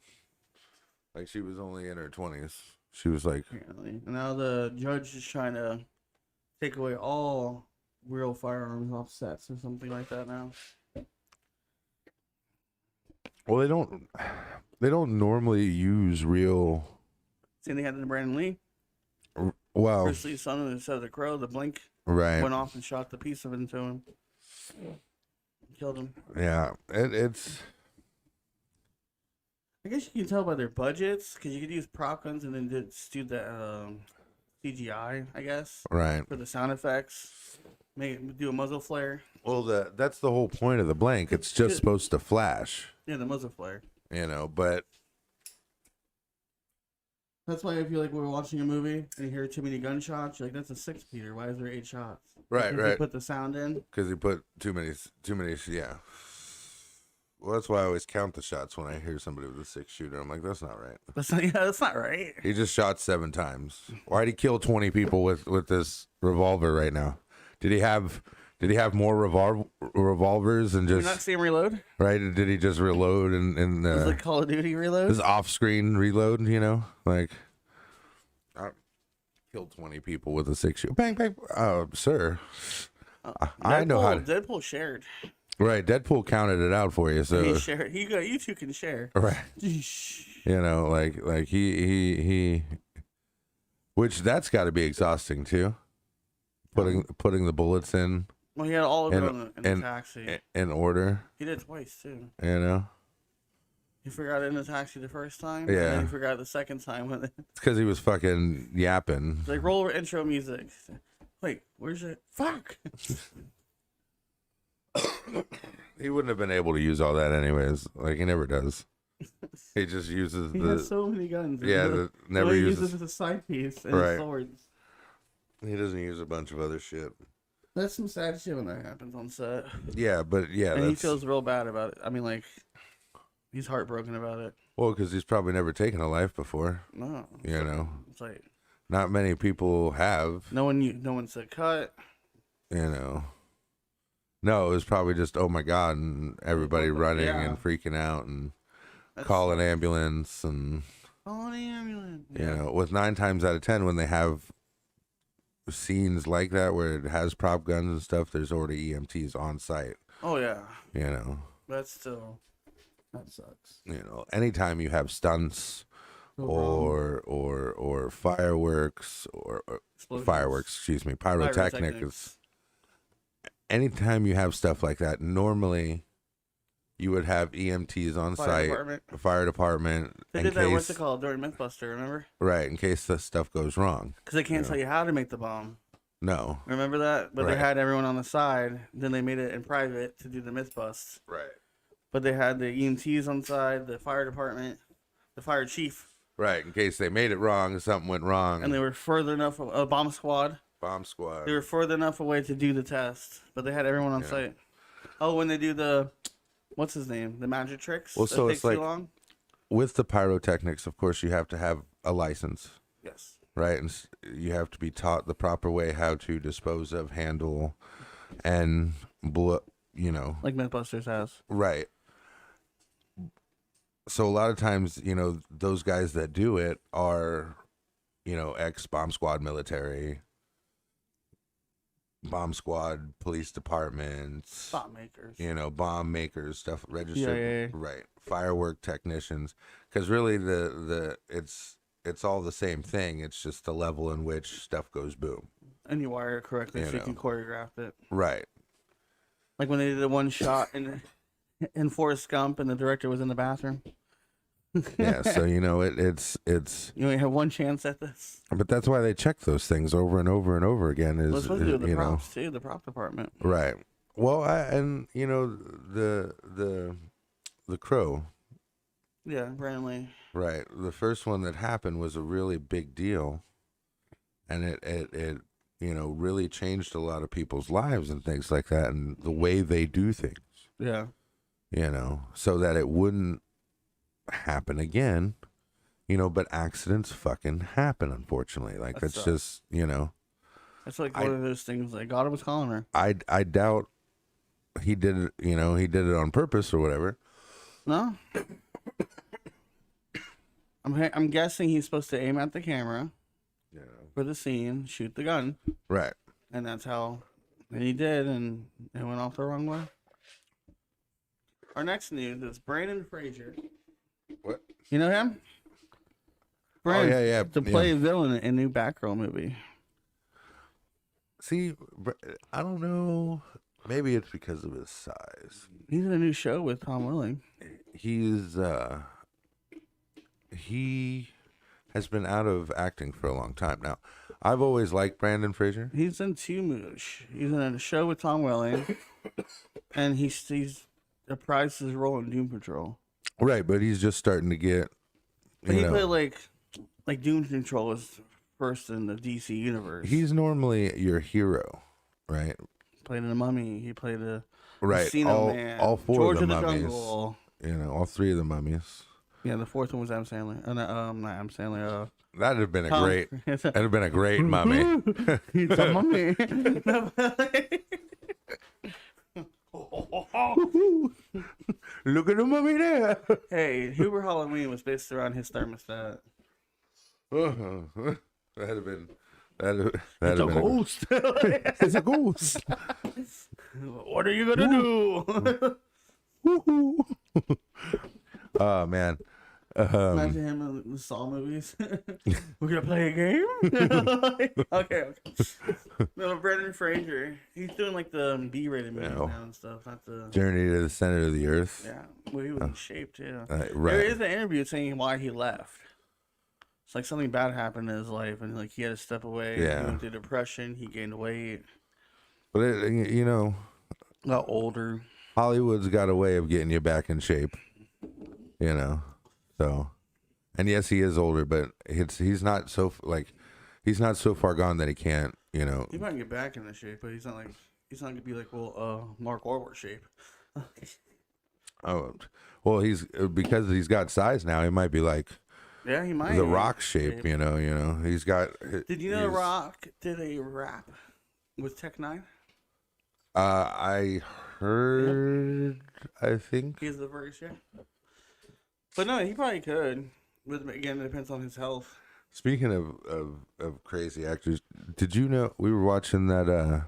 like she was only in her 20s. She was like, Apparently. And now the judge is trying to take away all real firearms off sets or something like that now. well, they don't normally use real. Same thing happened to Brandon Lee. Well, Bruce Lee's son on the set of The Crow, the blink right. went off and shot the piece of it into him. Killed him. Yeah, it's. I guess you can tell by their budgets because you could use prop guns and then just do the CGI, I guess, Right. for the sound effects. Do a muzzle flare. Well, that's the whole point of the blank. It's just supposed to flash, Yeah, the muzzle flare. but That's why if you like we're watching a movie and you hear too many gunshots, you're like, that's a 6, Peter. Why is there 8 shots? Right, Because right. They put the sound in. because he put too many, yeah. Well, that's why I always count the shots when I hear somebody with a 6-shooter. I'm like, that's not right. That's not right. He just shot 7 times. Why'd he kill 20 people with this revolver right now? Did he have more revolvers and Did you just not see him reload? right? Did he just reload and It was like Call of Duty reload. his off-screen reload? Like I killed 20 people with a 6-shooter. Bang bang. Sir, I know how to. Deadpool shared. Right, Deadpool counted it out for you. So He shared. You two can share. right, like he, which that's got to be exhausting too. Putting the bullets in Well, he had all of it And- in the taxi. in order. He did twice too. He forgot it in the taxi the first time. Yeah. And then he forgot it the second time when It's because he was fucking yapping. like roll over intro music. Wait, where's it? Fuck. He wouldn't have been able to use all that anyways. Like he never does. He just uses He has so many guns. never he uses. as a side piece and Right. swords. He doesn't use a bunch of other shit. That's some sad shit when that happens on set. Yeah, but yeah, And he that's feels real bad about it. I mean, like, he's heartbroken about it. well because he's probably never taken a life before. No. It's like Not many people have. no one said cut. No, it was probably just oh my god, and everybody running Yeah. and freaking out and That's- call an ambulance and Call an ambulance. with 9 times out of 10 when they have scenes like that where it has prop guns and stuff, there's already EMTs on site. Oh yeah. That sucks. Anytime you have stunts No or fireworks or Explosions. excuse me, pyrotechnics. Anytime you have stuff like that, normally you would have EMTs on site, fire department. They did that. What's it called during MythBuster? Remember? Right, in case the stuff goes wrong. Because they can't tell you how to make the bomb. No. Remember that? But Right. they had everyone on the side. Then they made it in private to do the myth bust. Right. But they had the EMTs on side, the fire department, the fire chief, Right, in case they made it wrong, something went wrong. and they were further enough. A bomb squad. Bomb squad. They were further enough away to do the test, but they had everyone on site. Oh, when they do the, what's his name? The magic tricks. Well, that so takes it's like too long? with the pyrotechnics, of course, you have to have a license. Yes. Right, and you have to be taught the proper way how to dispose of, handle, and Like MythBusters has. Right. So a lot of times, those guys that do it are, ex bomb squad military, bomb squad police departments, Bomb makers. bomb makers, stuff registered, Yeah. right? Firework technicians, because really it's all the same thing. It's just the level in which stuff goes boom. And you wire it correctly so you can choreograph it. Right. Like when they did the one shot in Forrest Gump and the director was in the bathroom. Yeah. So it's You only have one chance at this. but that's why they check those things over and over and over again. Well, Is it's supposed to do with the you know props too, the prop department. right? Well, the Crow. Yeah, Brandon. Right. The first one that happened was a really big deal. And it really changed a lot of people's lives and things like that, and the way they do things. Yeah. So that it wouldn't happen again. But accidents fucking happen, unfortunately. Like, that's just, It's like one of those things like God was calling her. I doubt he did it, he did it on purpose or whatever. No. I'm guessing he's supposed to aim at the camera for the scene, shoot the gun. Right. And that's how, and he did, and it went off the wrong way. Our next news is Brandon Frazier. What? You know him? Brandon, yeah. To play a villain in a new Batgirl movie. See, I don't know. Maybe it's because of his size. He's in a new show with Tom Welling. He has been out of acting for a long time now. I've always liked Brandon Frazier. He's in two movies. He's in a show with Tom Welling, and he's apprised his role in Doom Patrol. Right, but he's just starting to get. But he played like Doom Patrol was first in the DC universe. He's normally your hero, right? Played in The Mummy. He played a right. Casino Man. All four George of the of the mummies. Jungle. All three of the mummies. Yeah, the fourth one was Adam Sandler. Not Adam Sandler. That'd have been Tom. That'd have been a great mummy. He's a mummy. Look at the mummy there. Hey, Huber Halloween was based around his thermostat. That'd have been. That'd It's have a been ghost. It's a ghost. What are you gonna do? Oh man. Imagine him in the Saw movies. We're gonna play a game. Okay. No, Brendan Fraser. He's doing like the B-rated movies now and stuff, not the Journey to the Center of the Earth. Yeah, well, he was in shape too. Right. There is an interview saying why he left. It's like something bad happened in his life, and like he had to step away. Yeah. He went through depression. He gained weight. But it, Got older. Hollywood's got a way of getting you back in shape. So, and yes, he is older, but he's not so far gone that he can't. He might get back into shape, but he's not gonna be like Mark Wahlberg shape. Oh, well, because he's got size now. He might be like. Yeah, he might. The Rock shape, he's got. Did you know The Rock did a rap with Tech Nine? I heard. I think He's the first, yeah. But no, he probably could. But again, it depends on his health. Speaking of crazy actors, did you know we were watching that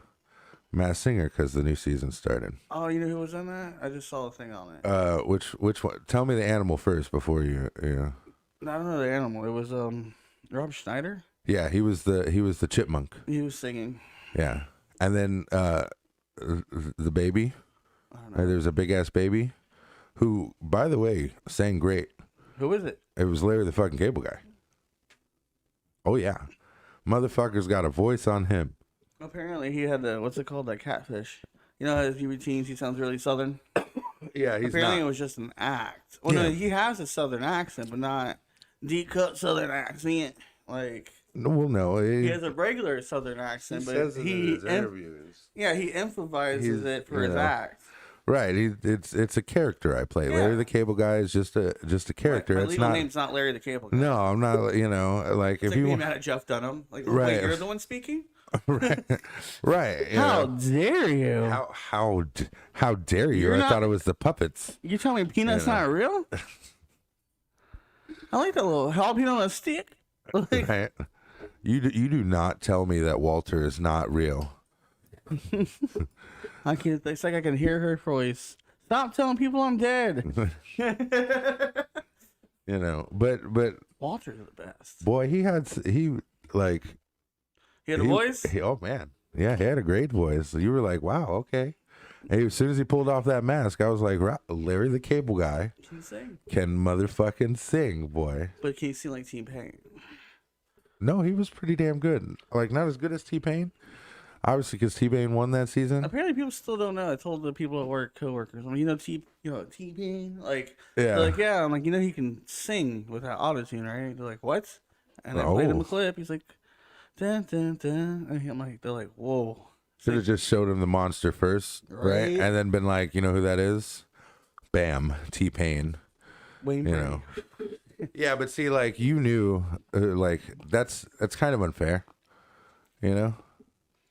Masked Singer because the new season started? Oh, you know who was in that? I just saw a thing on it. Which one? Tell me the animal first before you. I don't know the animal. It was Rob Schneider. Yeah, he was the chipmunk. He was singing. Yeah, and then the baby. I don't know. There was a big ass baby, who, by the way, sang great. Who is it? It was Larry the fucking Cable Guy. Oh yeah, motherfucker's got a voice on him. Apparently, he had what's it called? That catfish. You know, his routines. He sounds really southern. Yeah, he's Apparently, not. it was just an act. Well, no, he has a southern accent, but not deep cut southern accent. Like, No, he has a regular southern accent, but says it in he his interviews. Yeah, he emphasizes it for his know. act. Right, it's a character I play. Yeah. Larry the Cable Guy is just a character. My It's legal not. name's not Larry the Cable Guy. No, I'm not. Like It's if like you me want. mad at Jeff Dunham. Like, Right. wait, you're the one speaking? right. How dare you? How dare you? I thought it was the puppets. You tell me Peanut's not real? I like that little jalapeno on a stick. Like, Right. You do not tell me that Walter is not real. it's like I can hear her voice. Stop telling people I'm dead. But Walter's the best. boy, he had He had a voice? Oh man, yeah, he had a great voice. You were like, wow, okay. And as soon as he pulled off that mask, I was like, Larry the Cable Guy Can you sing? can motherfucking sing, boy. But can you sing like T-Pain? No, he was pretty damn good. Like, not as good as T-Pain, obviously, because T-Pain won that season. Apparently, people still don't know. I told the people at work, coworkers, I'm like, T-Pain? Like, Yeah. they're like, yeah. I'm like, he can sing without autotune, right? They're like, what? And I played him a clip. He's like, dun, dun, dun. And I'm like, they're like, whoa. Should have just showed him the monster first, right? And then been like, you know who that is? Bam, T-Pain. Wayne You Brady. know. Yeah, but see, like you knew, like that's kind of unfair, you know,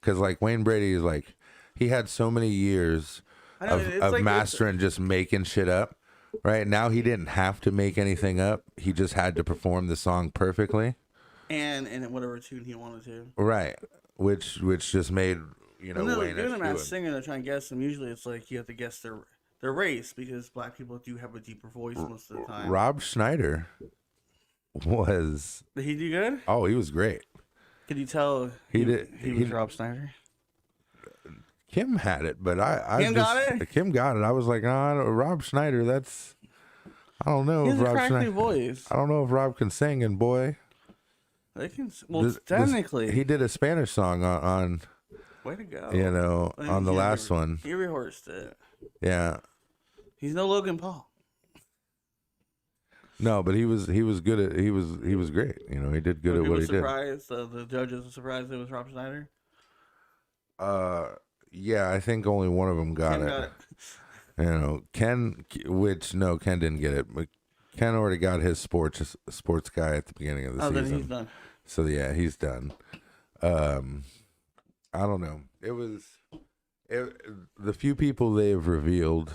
because like Wayne Brady is like he had so many years I know, of like, mastering just making shit up. Right now, he didn't have to make anything up. He just had to perform the song perfectly. And in whatever tune he wanted to. Right, which just made Wayne doing F. a masked Hewitt. singer, they're trying to guess them. Usually, it's like you have to guess their race because black people do have a deeper voice most of the time. Rob Schneider was. Did he do good? Oh, he was great. Could you tell He was Rob Schneider? Kim had it, but I Kim just, got it? Kim got it. I was like, no, Rob Schneider. I don't know He if has a Rob crackly Schneider. voice. I don't know if Rob can sing. And boy, They can. Well, technically, he did a Spanish song on way to go. on the last one. He rehearsed it. Yeah. He's no Logan Paul. No, but he was good at he was great. He did good at what he did. Surprised, the judges were surprised it was Rob Schneider. Yeah, I think only one of them got it. Ken didn't get it, but Ken already got his sports guy at the beginning of the season. Then he's done. So yeah, he's done. I don't know. The few people they've revealed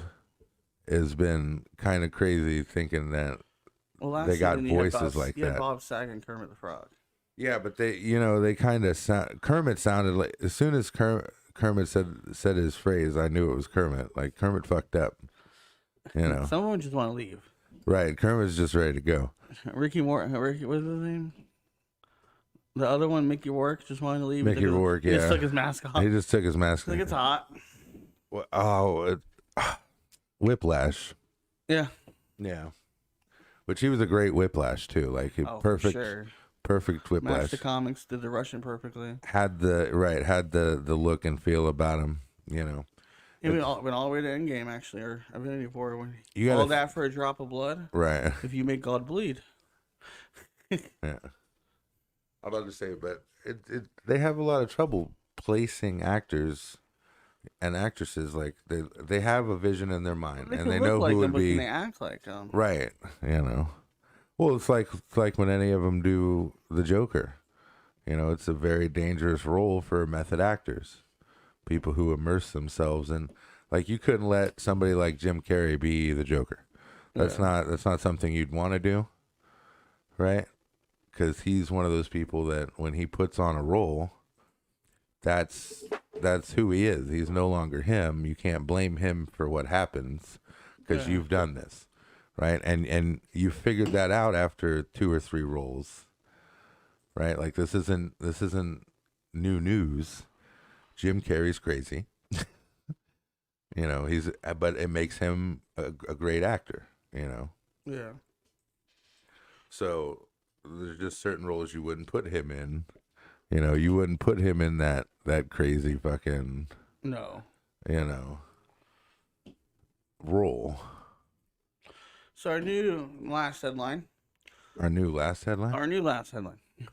has been kind of crazy, thinking that they got voices like that. Bob Saget and Kermit the Frog. Yeah, but they kind of Kermit sounded like, as soon as Kermit said his phrase, I knew it was Kermit. Like Kermit fucked up. Someone just want to leave. Right, Kermit's just ready to go. Ricky, what's his name? The other one, Mickey Rourke, just wanted to leave. Mickey Rourke, yeah. He just took his mask off. He just took his mask off. Like, it's hot. Whiplash. Yeah. Yeah. Which he was a great Whiplash too. Like perfect Whiplash. Matched the comics, did the Russian perfectly. Had the look and feel about him. He went all the way to Endgame, actually, or Infinity War. When all that for a drop of blood. Right. If you make God bleed. Yeah. I'm about to say, but they have a lot of trouble placing actors and actresses. Like they have a vision in their mind, and they know who would be. They act like them. Right. Well, it's like when any of them do the Joker. It's a very dangerous role for method actors, people who immerse themselves in. Like, you couldn't let somebody like Jim Carrey be the Joker. That's not something you'd want to do, right? Because he's one of those people that when he puts on a role, that's who he is. He's no longer him. You can't blame him for what happens because you've done this, right? And you figured that out after 2 or 3 roles, right? Like, this isn't new news. Jim Carrey's crazy. But it makes him a great actor. Yeah. So there's just certain roles you wouldn't put him in. You wouldn't put him in that crazy fucking role. So our new last headline.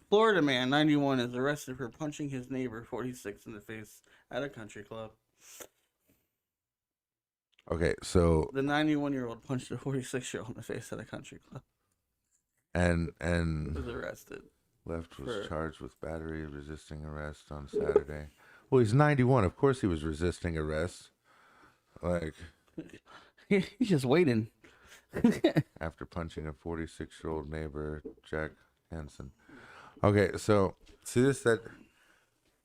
Florida man, 91, is arrested for punching his neighbor, 46, in the face at a country club. Okay, so the 91-year-old punched a 46-year-old in the face at a country club. And was arrested. Left was charged with battery, resisting arrest on Saturday. Well, he's 91. Of course he was resisting arrest. Like, he's just waiting. After punching a 46-year-old neighbor, Jack Hansen. Okay, so see this, that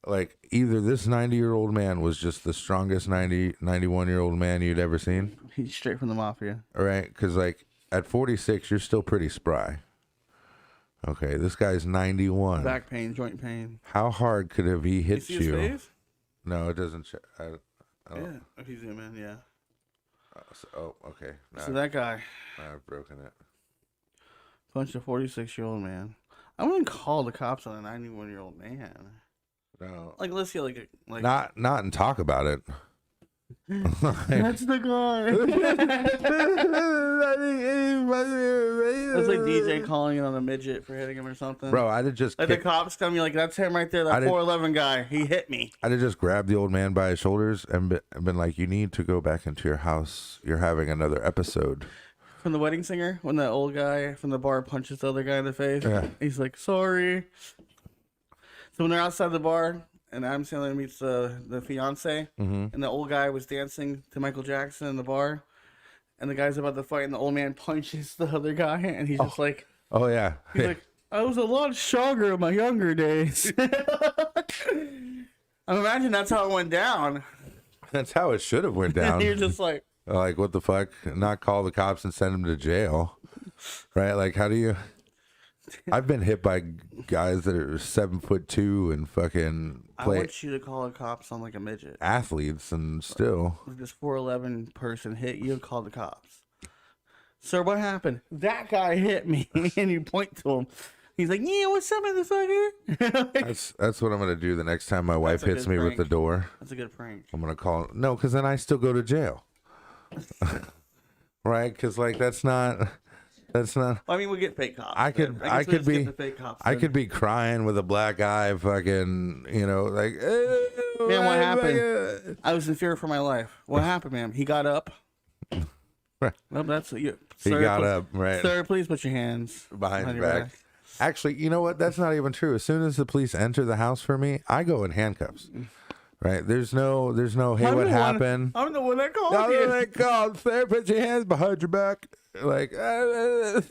like either this 90-year-old man was just the strongest 91-year-old man you'd ever seen. He's straight from the mafia. All right, because like at 46, you're still pretty spry. Okay, this guy's 91. Back pain, joint pain. How hard could have he hit you? See his face? No, it doesn't. I don't. Yeah, if you zoom in, yeah. Okay. So that guy. I've broken it. Punched a 46-year-old man. I wouldn't call the cops on a 91-year-old man. No. Like, let's see, like not and talk about it. That's the guy. That's like DJ calling in on a midget for hitting him or something. Bro, I'd have just like the cops come, you're like, that's him right there, that 4'11" guy. He hit me. I'd have just grabbed the old man by his shoulders and been like, you need to go back into your house. You're having another episode. From The Wedding Singer, when that old guy from the bar punches the other guy in the face, he's like, sorry. So when they're outside the bar, and Adam Sandler meets the fiance, and the old guy was dancing to Michael Jackson in the bar, and the guy's about to fight, and the old man punches the other guy, and he's just like, oh yeah, he's like, I was a lot stronger in my younger days. I imagine that's how it went down. That's how it should have went down. You're just like what the fuck? Not call the cops and send him to jail, right? Like, how do you? I've been hit by guys that are 7'2" and fucking I want you to call the cops on like a midget. Athletes, and still. If this 4'11" person hit you, call the cops. Sir, what happened? That guy hit me. And you point to him. He's like, yeah, what's up, motherfucker? That's what I'm going to do the next time my wife hits me with the door. That's a good prank. I'm going to call. No, because then I still go to jail. Right? Because, like, that's not. I mean, we get fake cops. I could be crying with a black eye, fucking, like. Man, what happened? I was in fear for my life. What happened, man? He got up. Right. Well, that's you. He got up, right? Sir, please put your hands behind your back. Actually, you know what? That's not even true. As soon as the police enter the house for me, I go in handcuffs. Right? There's no. Hey, what happened? I'm the one that called you. I'm the one that called. Sir, put your hands behind your back. Like, and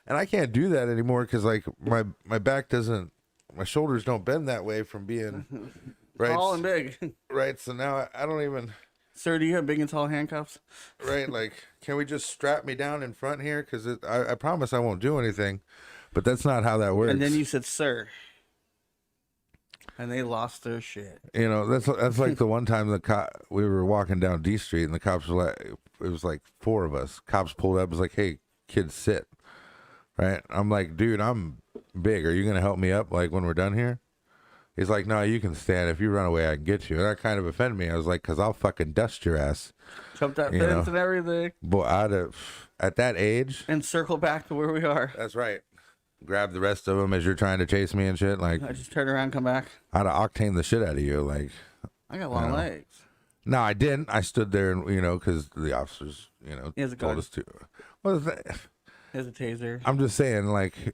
I can't do that anymore because, like, my back doesn't, my shoulders don't bend that way from being right, tall and big. Right. So now I don't even. Sir, do you have big and tall handcuffs? Right. Like, can we just strap me down in front here? Because I promise I won't do anything, but that's not how that works. And then you said, sir. And they lost their shit. That's like the one time we were walking down D Street and the cops were like, it was like 4 of us. Cops pulled up, was like, hey, kids, sit. Right? I'm like, dude, I'm big. Are you going to help me up, like, when we're done here? He's like, no, you can stand. If you run away, I can get you. And that kind of offended me. I was like, because I'll fucking dust your ass. Jump that fence and everything. Boy, at that age. And circle back to where we are. That's right. Grab the rest of them as you're trying to chase me and shit. Like, I just turn around, come back. I'd octane the shit out of you. Like, I got long legs. No, I didn't. I stood there and, because the officers, told us to. What is that? He has a taser. I'm just saying, like,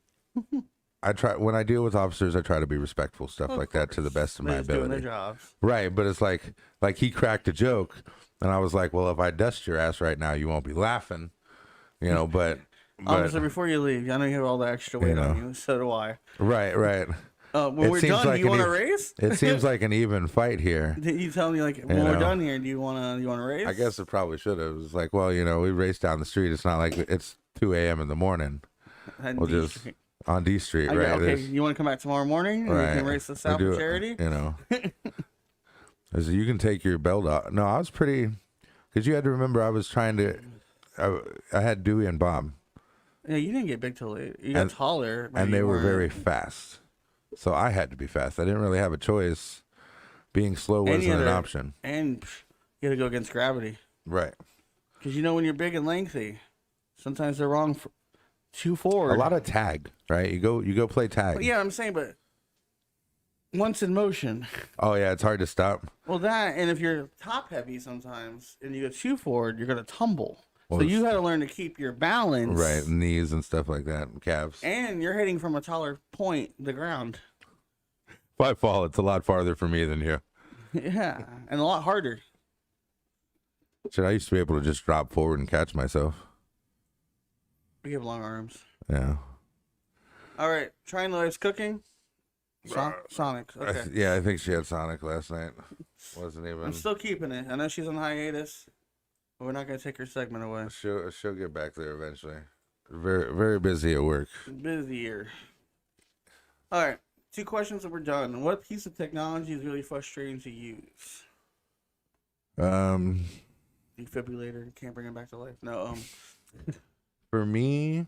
when I deal with officers, I try to be respectful, stuff like that, to the best of my ability. Doing their jobs. Right, but it's like he cracked a joke, and I was like, well, if I dust your ass right now, you won't be laughing, but. Officer, before you leave, I know you have all the extra weight on you. So do I. Right. When we're done, do you want to race? It seems like an even fight here. You tell me, like, when we're done here, do you want to race? I guess it probably should have. It was like, well, we raced down the street. It's not like it's 2 a.m. in the morning. We'll just on D Street, right? Okay, you want to come back tomorrow morning and we can race this out for charity? As you can take your belt off. No, I was pretty, because you had to remember I was trying to. I had Dewey and Bob. Yeah, you didn't get big till late. You got taller. And they were very fast. So I had to be fast. I didn't really have a choice. Being slow wasn't an option. And you had to go against gravity. Right. Because when you're big and lengthy, sometimes they're wrong too forward. A lot of tag, right? You go play tag. Yeah, I'm saying, but once in motion. Oh, yeah, it's hard to stop. Well, and if you're top heavy sometimes and you go too forward, you're going to tumble. Well, so you got to learn to keep your balance. Right, knees and stuff like that, and calves. And you're hitting from a taller point, the ground. If I fall, it's a lot farther for me than you. Yeah, and a lot harder. Shit, I used to be able to just drop forward and catch myself. We have long arms. Yeah. All right, Triangle cooking. Sonic. Okay. I think she had Sonic last night. Wasn't even. I'm still keeping it. I know she's on hiatus. But we're not going to take her segment away. She'll get back there eventually. Very, very busy at work. Busier. All right. 2 questions and we're done. What piece of technology is really frustrating to use? Defibrillator. Can't bring him back to life. No. For me,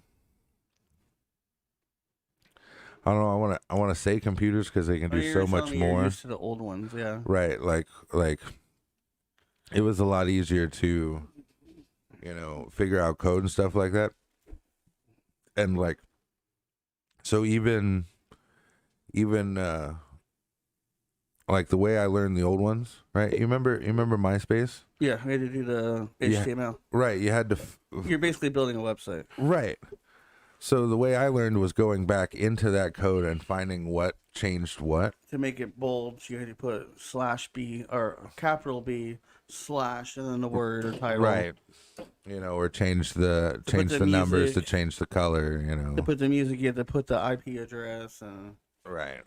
I don't know. I want to say computers because they can do so much more. You're used to the old ones, yeah. Right, like it was a lot easier to, figure out code and stuff like that. And like, so even like the way I learned the old ones, right? You remember MySpace? Yeah, we had to do the HTML. Right, you had to. You're basically building a website. Right. So the way I learned was going back into that code and finding what changed what. To make it bold, you had to put /B or capital B / and then the word or title. Right. Or change the numbers to change the color. To put the music, you had to put the IP address. Right.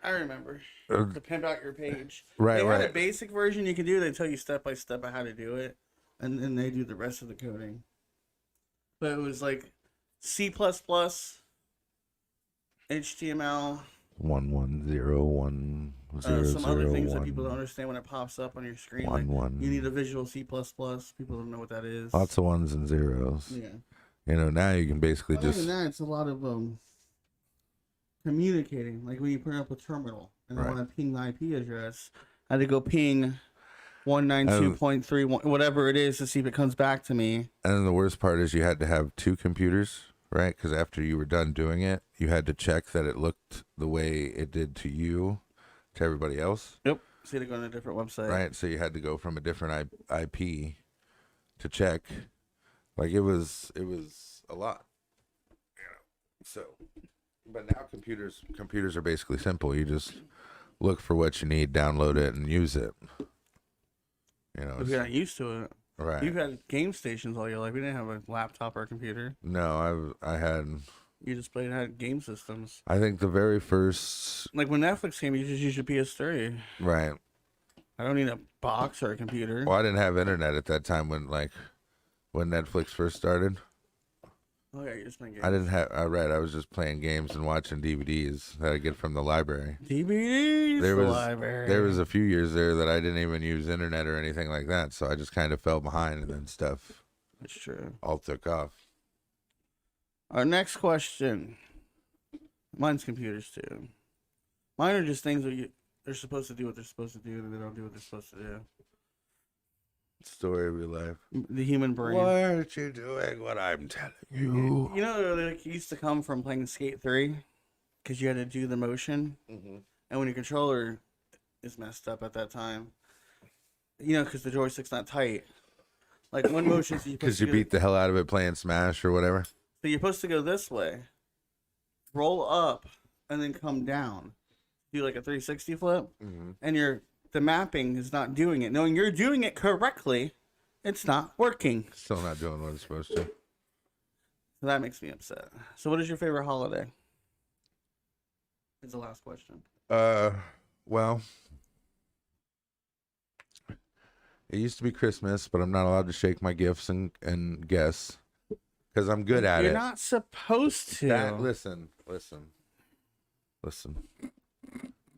I remember. To pimp out your page. Right. They right. had a basic version you can do. They tell you step by step on how to do it, and then they do the rest of the coding. But it was like C++, HTML, 1101 some other things that people don't understand when it pops up on your screen. Like you need a visual C++. People don't know what that is. Lots of ones and zeros. Yeah. Now you can basically Other than that, it's a lot of communicating. Like when you put up a terminal and I want to ping the IP address, I had to go ping 192.3 whatever it is to see if it comes back to me. And then the worst part is you had to have two computers, right? Because after you were done doing it, you had to check that it looked the way it did to you, to everybody else. Yep. So you had to go on a different website. Right. So you had to go from a different IP to check. Like it was a lot. So, but now computers are basically simple. You just look for what you need, download it, and use it. If you're not used to it. Right. You've had game stations all your life. We didn't have a laptop or a computer. No, I had. You just had game systems. I think the very first. Like when Netflix came, you just used your PS3. Right. I don't need a box or a computer. Well, I didn't have internet at that time when Netflix first started. Oh yeah, you're just playing games. I didn't have. I was just playing games and watching DVDs that I get from the library. DVDs. Library. There was a few years there that I didn't even use internet or anything like that, so I just kind of fell behind, and then stuff. That's true. All took off. Our next question. Mine's computers too. Mine are just things that they're supposed to do what they're supposed to do, and they don't do what they're supposed to do. Story of your life. The human brain. Why aren't you doing what I'm telling you? It used to come from playing Skate 3, because you had to do the motion, and when your controller is messed up at that time, because the joystick's not tight. Like one motion, because you beat the hell out of it playing Smash or whatever. So you're supposed to go this way, roll up, and then come down. Do like a 360 flip, and the mapping is not doing it. Knowing you're doing it correctly, it's not working. Still not doing what it's supposed to. So that makes me upset. So what is your favorite holiday? Is the last question. Well, it used to be Christmas, but I'm not allowed to shake my gifts and guess because I'm good at it. You're not supposed to. Listen.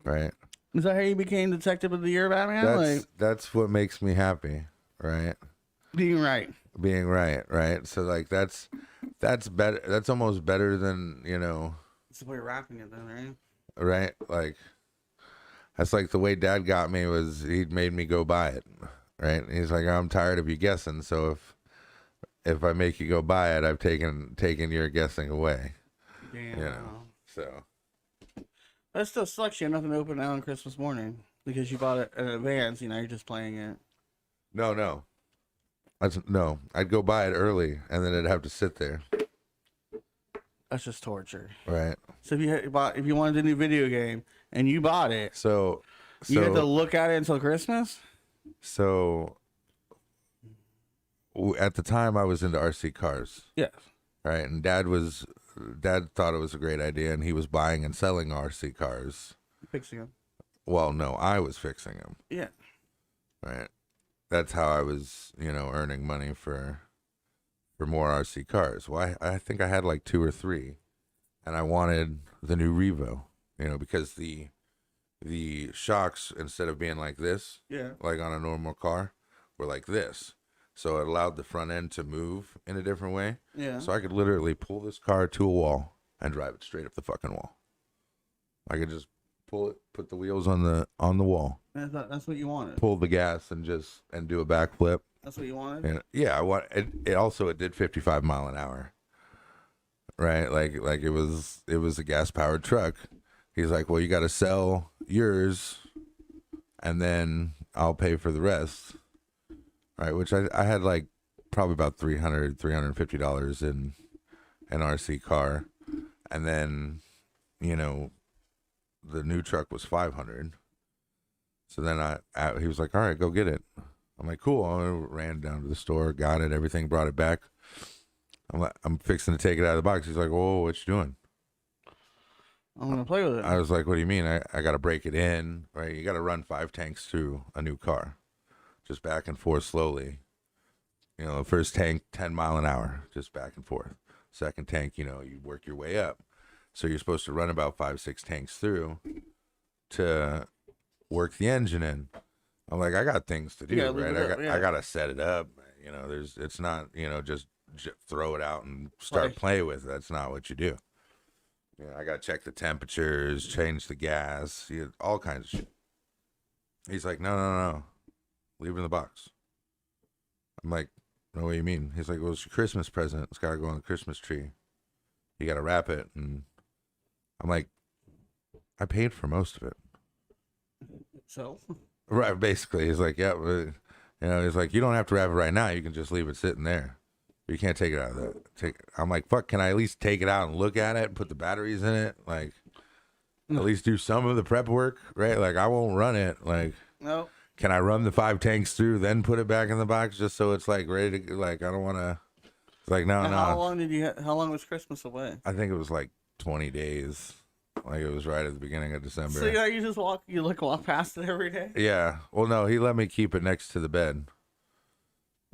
Right. Is that how you became Detective of the Year, Batman? That's what makes me happy, right? Being right. Right. So like that's better. That's almost better than It's the way you're rapping it, then, right? Right. Like that's like the way Dad got me was he made me go buy it, right? He's like, I'm tired of you guessing, so if I make you go buy it, I've taken your guessing away. Damn. So. That still sucks. You have nothing to open now on Christmas morning because you bought it in advance. You're just playing it. No. I'd go buy it early, and then it'd have to sit there. That's just torture. Right. So if you wanted a new video game and you bought it, so you had to look at it until Christmas? So at the time, I was into RC cars. Yes. Right, and Dad thought it was a great idea, and he was buying and selling RC cars. Fixing them. Well, no, I was fixing them. Yeah. Right. That's how I was, earning money for more RC cars. Well, I think I had like 2 or 3, and I wanted the new Revo, because the shocks, instead of being like this, like on a normal car, were like this. So it allowed the front end to move in a different way. Yeah. So I could literally pull this car to a wall and drive it straight up the fucking wall. I could just pull it, put the wheels on the wall, That's what you wanted. pull the gas and do a backflip. That's what you wanted. And yeah, it did 55 mile an hour. Right? Like it was a gas powered truck. He's like, well, you got to sell yours and then I'll pay for the rest. Right? Which I had like probably about $350 in an RC car. And then, the new truck was $500. So then he was like, all right, go get it. I'm like, cool. I ran down to the store, got it, everything, brought it back. I'm fixing to take it out of the box. He's like, whoa, what you doing? I'm going to play with it. I was like, what do you mean? I got to break it in, right? You got to run 5 tanks through a new car, just back and forth slowly. The first tank, 10 mile an hour, just back and forth. Second tank, you work your way up. So you're supposed to run about 5-6 tanks through to work the engine in. I'm like, I got things to do, right? I got to set it up. It's not, just throw it out and start play with it. That's not what you do. I got to check the temperatures, change the gas, all kinds of shit. He's like, no. Leave it in the box. I'm like, no, what do you mean? He's like, well, it's your Christmas present. It's got to go on the Christmas tree. You got to wrap it. And I'm like, I paid for most of it. So? Right, basically. He's like, yeah, but, he's like, you don't have to wrap it right now. You can just leave it sitting there. You can't take it out of I'm like, fuck, can I at least take it out and look at it and put the batteries in it? Like, at least do some of the prep work, right? Like, I won't run it. Like, no. Can I run the 5 tanks through, then put it back in the box just so it's like ready to, like, I don't want to, it's like, no. How long was Christmas away? I think it was like 20 days. Like, it was right at the beginning of December. So you just walk past it every day? Yeah. Well, no, he let me keep it next to the bed.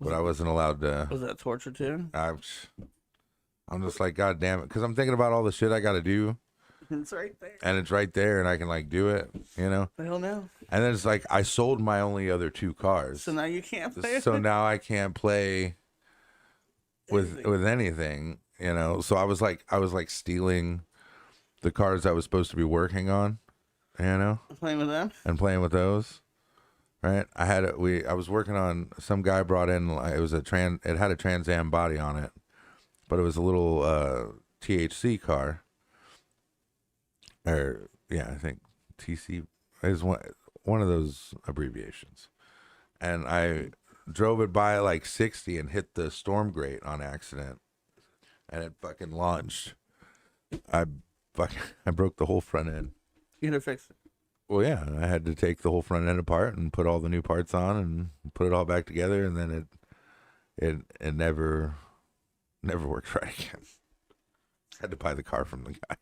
But I wasn't allowed to. Was that torture too? I'm just like, God damn it. Because I'm thinking about all the shit I got to do. It's right there. And it's right there, and I can, like, do it, The hell no. And then it's like, I sold my only other 2 cars. So now you can't play. So now I can't play with anything, So I was like stealing the cars I was supposed to be working on, Playing with them? And playing with those. Right? I was working on, some guy brought in, it had a Trans Am body on it, but it was a little THC car. Or, yeah, I think TC is one of those abbreviations. And I drove it by like 60 and hit the storm grate on accident. And it fucking launched. I broke the whole front end. You had to fix it. Well, yeah, I had to take the whole front end apart and put all the new parts on and put it all back together, and then it never worked right again. Had to buy the car from the guy.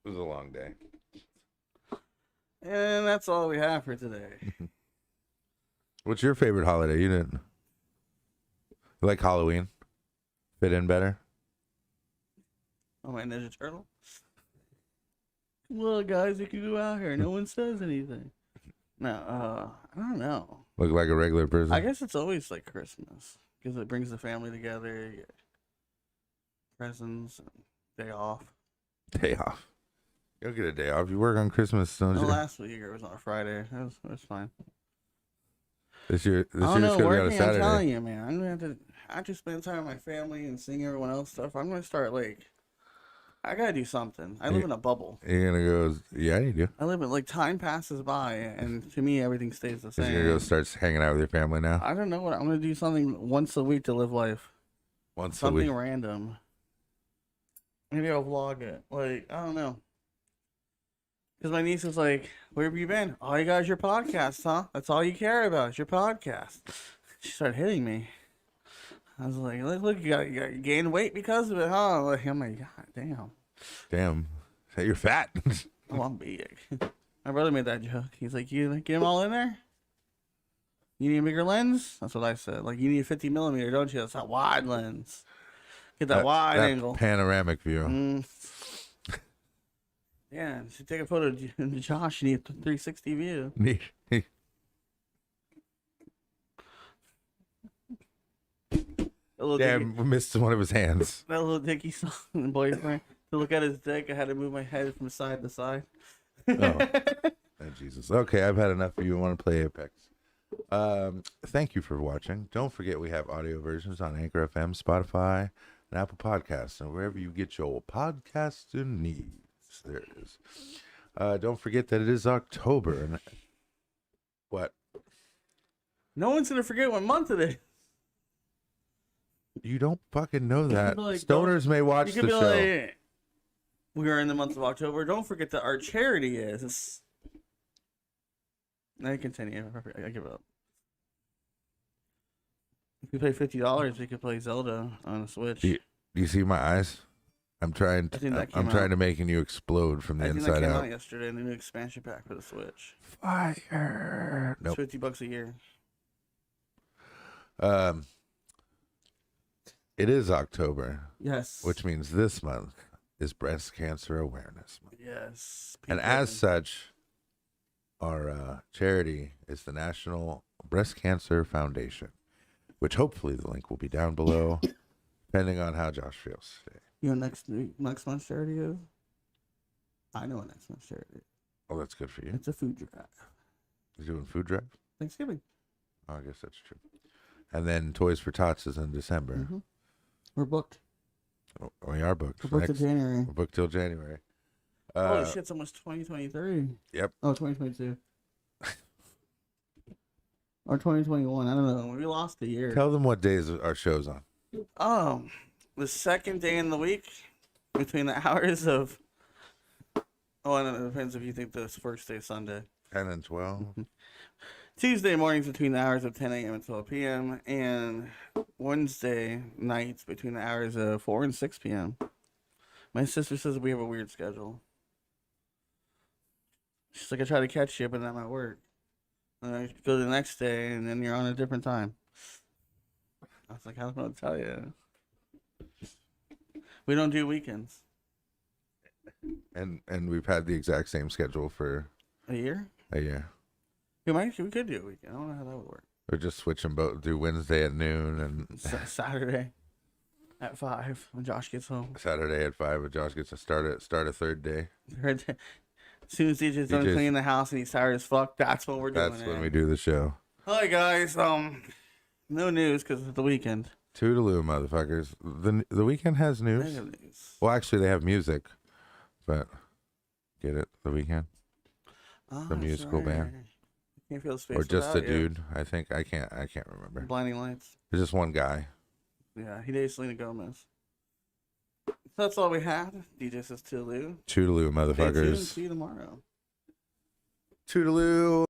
It was a long day. And that's all we have for today. What's your favorite holiday? You like Halloween? Fit in better? Oh, my Ninja Turtle? Well, guys, you can go out here. No one says anything. No, I don't know. Look like a regular person? I guess it's always like Christmas. Because it brings the family together. You get presents, and day off. Day off. You don't get a day off. You work on Christmas, don't you? Last week it was on a Friday. It was fine. This year it's going to be on a Saturday. I'm telling you, man. I'm going to have to, after spend time with my family and seeing everyone else stuff, I'm going to start, I got to do something. I live in a bubble. You're going to go, yeah, you do. I live in, time passes by, and to me, everything stays the same. You're going to go start hanging out with your family now? I don't know what, I'm going to do something once a week to live life. Something random. Maybe I'll vlog it. I don't know. Because my niece was like, where have you been? All you got is your podcast, huh? That's all you care about is your podcast. She started hitting me. I was like, look, you gained weight because of it, huh? I'm like, God damn. Damn. You're fat. Oh, I'm big. My brother made that joke. He's like, you get them all in there? You need a bigger lens? That's what I said. You need a 50 millimeter, don't you? That's that wide lens. Get that wide angle. Panoramic view. Yeah, if you take a photo of Josh, you need a 360 view. Damn, we missed one of his hands. That little dicky song, boyfriend. To look at his dick, I had to move my head from side to side. Oh. Oh, Jesus. Okay, I've had enough of you. I want to play Apex. Thank you for watching. Don't forget we have audio versions on Anchor FM, Spotify, and Apple Podcasts, and wherever you get your podcasting needs. There it is. Don't forget that it is October. And what? No one's gonna forget what month it is. You don't fucking know that. Like, Stoners may watch the show. Like, we are in the month of October. Don't forget that our charity is. Now you continue. I give up. If you pay $50, we could play Zelda on a Switch. Do you see my eyes? I'm trying I think that to. I'm came trying out. to making you explode from the I think inside that came out. out yesterday in the new expansion pack for the Switch. Fire. It's Nope. $50 a year. It is October, Yes. which means this month is Breast Cancer Awareness Month. Yes. And as such, our charity is the National Breast Cancer Foundation, which hopefully the link will be down below, depending on how Josh feels today. You know next month's charity is? I know what next month's charity is. Oh, that's good for you. It's a food drive. You're doing food drive? Thanksgiving. Oh, I guess that's true. And then Toys for Tots is in December. Mm-hmm. We're booked. Oh, we are booked. We're booked till January. We're booked till January. Holy shit, it's almost 2023. Yep. Oh, 2022. Or 2021. I don't know. We lost a year. Tell them what days our show's on. The second day in the week between the hours of. Oh, I don't know. It depends if you think the first day is Sunday. 10 and 12. Tuesday mornings between the hours of 10 a.m. and 12 p.m. and Wednesday nights between the hours of 4 and 6 p.m. My sister says we have a weird schedule. She's like, I try to catch you, but I'm at work. And I go the next day, and then you're on a different time. I was like, I don't know what to tell you. We don't do weekends. And we've had the exact same schedule for A year? a year. We could do a weekend. I don't know how that would work. We're just switching both. Do Wednesday at noon and Saturday at 5 when Josh gets home. Saturday at 5. When Josh gets to start a third day. As soon as DJ's done cleaning the house and he's tired as fuck, that's when we're doing it. That's when we do the show. Hi guys, no news because it's the weekend. Toodaloo, motherfuckers. The weekend has news. No news. Well, actually, they have music, but get it? The weekend, the musical band, Can't feel the space or just a without you. dude? I think I can't remember. Blinding Lights. There's just one guy. Yeah, he dated Selena Gomez. So that's all we had. DJ says Toodaloo. Toodaloo, Stay tuned. motherfuckers. See you tomorrow. Toodaloo.